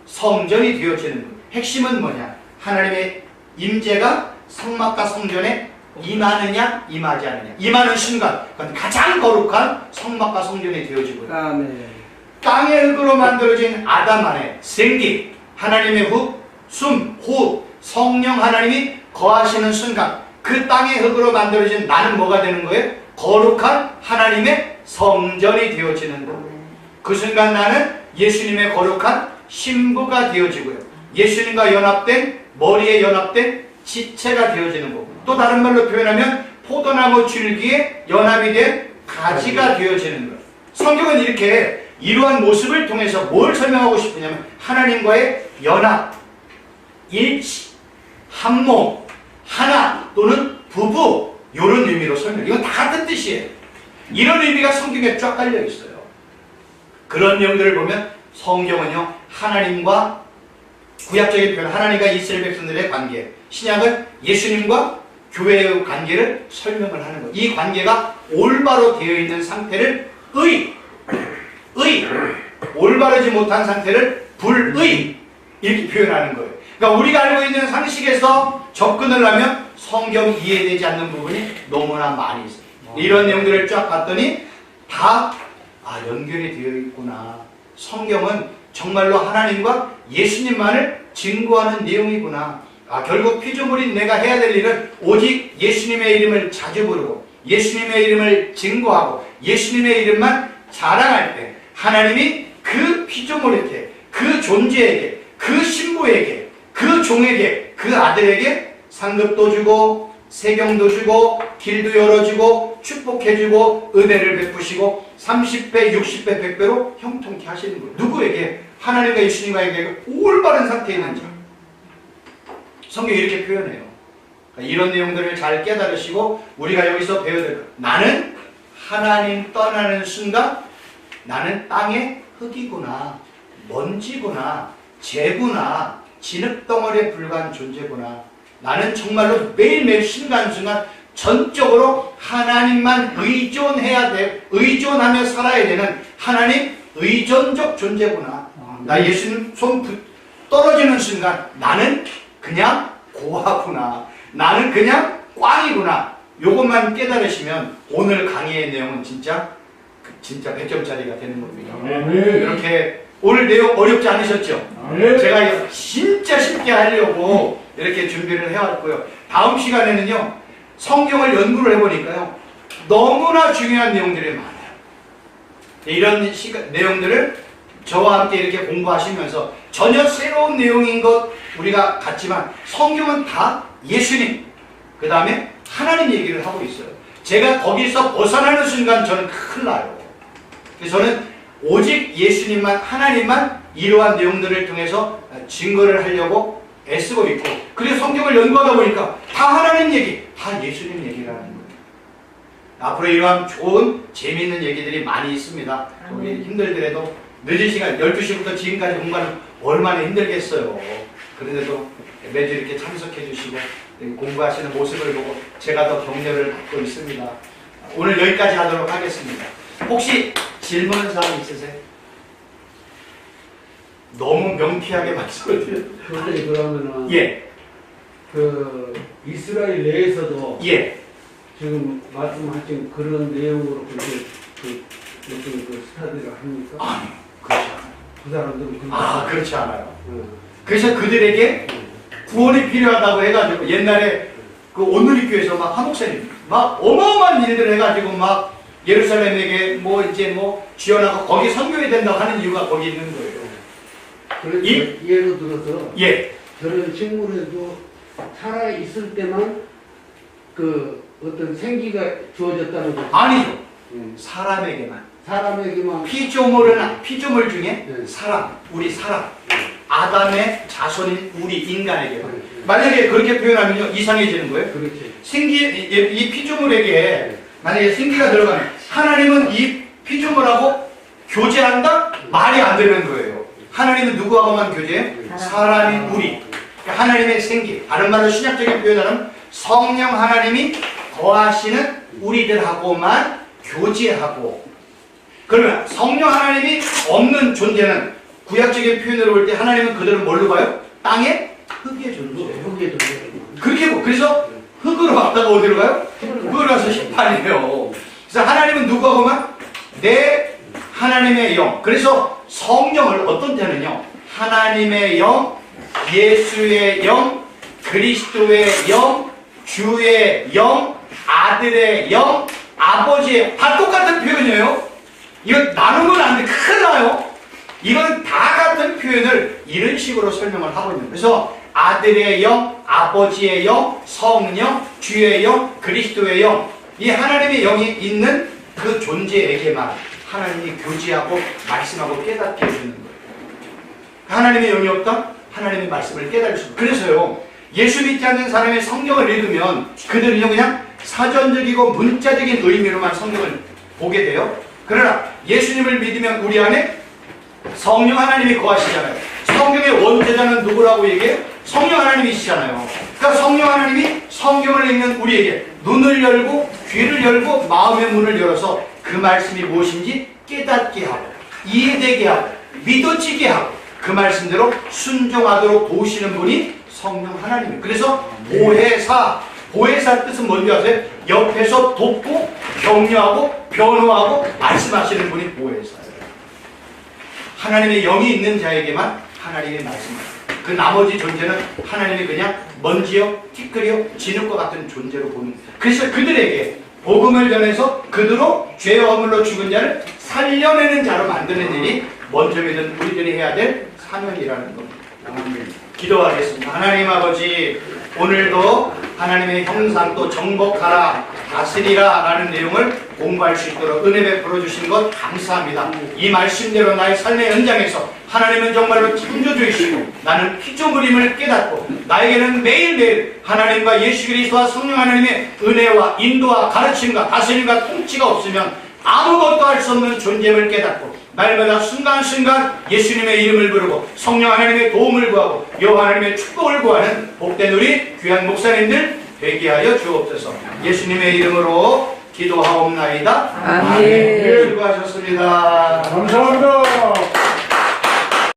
성전이 되어지는 거예요. 핵심은 뭐냐? 하나님의 임재가 성막과 성전에 임하느냐 임하지 않느냐. 임하는 순간 그건 가장 거룩한 성막과 성전이 되어지고요. 아멘. 땅의 흙으로 만들어진 아담 안에 생기, 하나님의 숨, 호흡, 성령 하나님이 거하시는 순간 그 땅의 흙으로 만들어진 나는 뭐가 되는 거예요? 거룩한 하나님의 성전이 되어지는 거예요. 그 순간 나는 예수님의 거룩한 신부가 되어지고요. 예수님과 연합된, 머리에 연합된 지체가 되어지는 거고, 또 다른 말로 표현하면 포도나무 줄기에 연합이 된 가지가 되어지는 거예요. 성경은 이렇게 이러한 모습을 통해서 뭘 설명하고 싶으냐면 하나님과의 연합, 일치, 한몸, 하나 또는 부부, 이런 의미로 설명해요. 이건 다 같은 뜻이에요. 이런 의미가 성경에 쫙 깔려 있어요. 그런 내용들을 보면 성경은요 하나님과, 구약적인 표현 하나님과 이스라엘 백성들의 관계, 신약은 예수님과 교회의 관계를 설명을 하는 거예요. 이 관계가 올바로 되어 있는 상태를 올바르지 못한 상태를 불의, 이렇게 표현하는 거예요. 그러니까 우리가 알고 있는 상식에서 접근을 하면 성경이 이해되지 않는 부분이 너무나 많이 있어요. 이런 내용들을 쫙 봤더니 다 연결이 되어 있구나. 성경은 정말로 하나님과 예수님만을 증거하는 내용이구나. 결국 피조물인 내가 해야 될 일은 오직 예수님의 이름을 자주 부르고 예수님의 이름을 증거하고 예수님의 이름만 자랑할 때 하나님이 그 피조물에게, 그 존재에게, 그 신부에게, 그 종에게, 그 아들에게 상급도 주고 세경도 주고 길도 열어주고 축복해주고 은혜를 베푸시고 30배, 60배, 100배로 형통케 하시는 거예요. 누구에게? 하나님과 예수님과에게 올바른 상태에 있는 자. 성경이 이렇게 표현해요. 그러니까 이런 내용들을 잘 깨달으시고 우리가 여기서 배워야 될 것. 나는 하나님 떠나는 순간 나는 땅의 흙이구나, 먼지구나, 재구나, 진흙덩어리에 불과한 존재구나. 나는 정말로 매일매일 순간순간 전적으로 하나님만 의존하며 살아야 되는 하나님 의존적 존재구나. 나 예수님 손 떨어지는 순간 나는 그냥 고아구나. 나는 그냥 꽝이구나. 요것만 깨달으시면 오늘 강의의 내용은 진짜 100점짜리가 되는 겁니다. 이렇게 오늘 내용 어렵지 않으셨죠? 제가 진짜 쉽게 하려고 이렇게 준비를 해왔고요. 다음 시간에는요, 성경을 연구를 해보니까요, 너무나 중요한 내용들이 많아요. 이런 내용들을 저와 함께 이렇게 공부하시면서 전혀 새로운 내용인 것 우리가 같지만 성경은 다 예수님, 그 다음에 하나님 얘기를 하고 있어요. 제가 거기서 벗어나는 순간 저는 큰일 나요. 그래서 저는 오직 예수님만, 하나님만 이러한 내용들을 통해서 증거를 하려고 애쓰고 있고, 그래서 성경을 연구하다 보니까 다 하나님 얘기, 다 예수님 얘기라는 거예요. 앞으로 이러한 좋은 재미있는 얘기들이 많이 있습니다. 우리 힘들더라도 늦은 시간 12시부터 지금까지 공부하는 얼마나 힘들겠어요. 그런데도 매주 이렇게 참석해 주시고 공부하시는 모습을 보고 제가 더 격려를 받고 있습니다. 오늘 여기까지 하도록 하겠습니다. 혹시 질문 사항 있으세요? 너무 명쾌하게 말씀을 드렸어요. 그러면은 예. 그 이스라엘 내에서도 예. 지금 말씀하신 그런 내용으로 그렇게 그 스타디를 합니까? 아니, 그렇지 않아요. 그 사람들은 그렇지 않아요. 그래서 그들에게 구원이 필요하다고 해가지고 옛날에 그 온누리교회에서 막 한목사님 막 어마어마한 일들을 해가지고 막 예루살렘에게 뭐 이제 뭐 지원하고 거기 선교해야 된다고 하는 이유가 거기 있는 거예요. 그래서 예를 들어서 예. 저런 식물에도 살아 있을 때만 그 어떤 생기가 주어졌다는 거죠. 아니죠. 사람에게만 피조물 중에 사람, 우리 사람, 아담의 자손인 우리 인간에게만. 만약에 그렇게 표현하면요 이상해지는 거예요. 그렇지. 이 피조물에게 만약에 생기가 들어가면 하나님은 이 피조물하고 교제한다? 말이 안 되는 거예요. 하나님은 누구하고만 교제해요? 사람인 우리. 하나님의 생기. 다른 말로 신약적인 표현하면 성령 하나님이 거하시는 우리들하고만 교제하고, 그러면 성령 하나님이 없는 존재는 구약적인 표현으로 볼 때 하나님은 그들은 뭘로 봐요? 땅의 흙의 존재예요. 흙의 존재. 그렇게 보고, 그래서 흙으로 왔다가 어디로 가요? 흙으로 와서 심판이에요. 그래서 하나님은 누구하고만? 내 하나님의 영. 그래서 성령을 어떤 때는요, 하나님의 영, 예수의 영, 그리스도의 영, 주의 영, 아들의 영, 아버지의, 다 똑같은 표현이에요. 이거 나누면 안 돼. 큰일 나요. 이건 다 같은 표현을 이런 식으로 설명을 하고 있는 거예요. 그래서 아들의 영, 아버지의 영, 성령, 주의 영, 그리스도의 영, 이 하나님의 영이 있는 그 존재에게만 하나님이 교제하고 말씀하고 깨닫게 해주는 거예요. 하나님의 영이 없다? 하나님의 말씀을 깨달을 수 없어요. 그래서요, 예수 믿지 않는 사람의 성경을 읽으면 그들은요 그냥 사전적이고 문자적인 의미로만 성경을 보게 돼요. 그러나 예수님을 믿으면 우리 안에 성령 하나님이 거하시잖아요. 성경의 원제자는 누구라고 얘기해요? 성령 하나님이시잖아요. 그러니까 성령 하나님이 성경을 읽는 우리에게 눈을 열고 귀를 열고 마음의 문을 열어서 그 말씀이 무엇인지 깨닫게 하고 이해되게 하고 믿어지게 하고 그 말씀대로 순종하도록 도우시는 분이 성령 하나님이에요. 그래서 보혜사 뜻은 뭔지 아세요? 옆에서 돕고 격려하고 변호하고 말씀하시는 분이 보혜사예요. 하나님의 영이 있는 자에게만 하나님의 말씀을. 그 나머지 존재는 하나님이 그냥 먼지요, 티끌이요, 진흙과 같은 존재로 보는. 그래서 그들에게 복음을 전해서 그대로 죄와 허물로 죽은 자를 살려내는 자로 만드는 일이 먼저 믿은 우리들이 해야 될 사명이라는 겁니다. 기도하겠습니다. 하나님 아버지, 오늘도 하나님의 형상 또 정복하라, 다스리라 라는 내용을 공부할 수 있도록 은혜 베풀어 주신 것 감사합니다. 이 말씀대로 나의 삶의 현장에서 하나님은 정말로 창조주이시고 나는 피조물임을 깨닫고 나에게는 매일매일 하나님과 예수 그리스도와 성령 하나님의 은혜와 인도와 가르침과 다스림과 통치가 없으면 아무것도 할 수 없는 존재임을 깨닫고 날마다 순간순간 예수님의 이름을 부르고 성령 하나님의 도움을 구하고 여호와 하나님의 축복을 구하는 복된 우리 귀한 목사님들 되게 하여 주옵소서. 예수님의 이름으로 기도하옵나이다. 아멘. 수고하셨습니다. 감사합니다.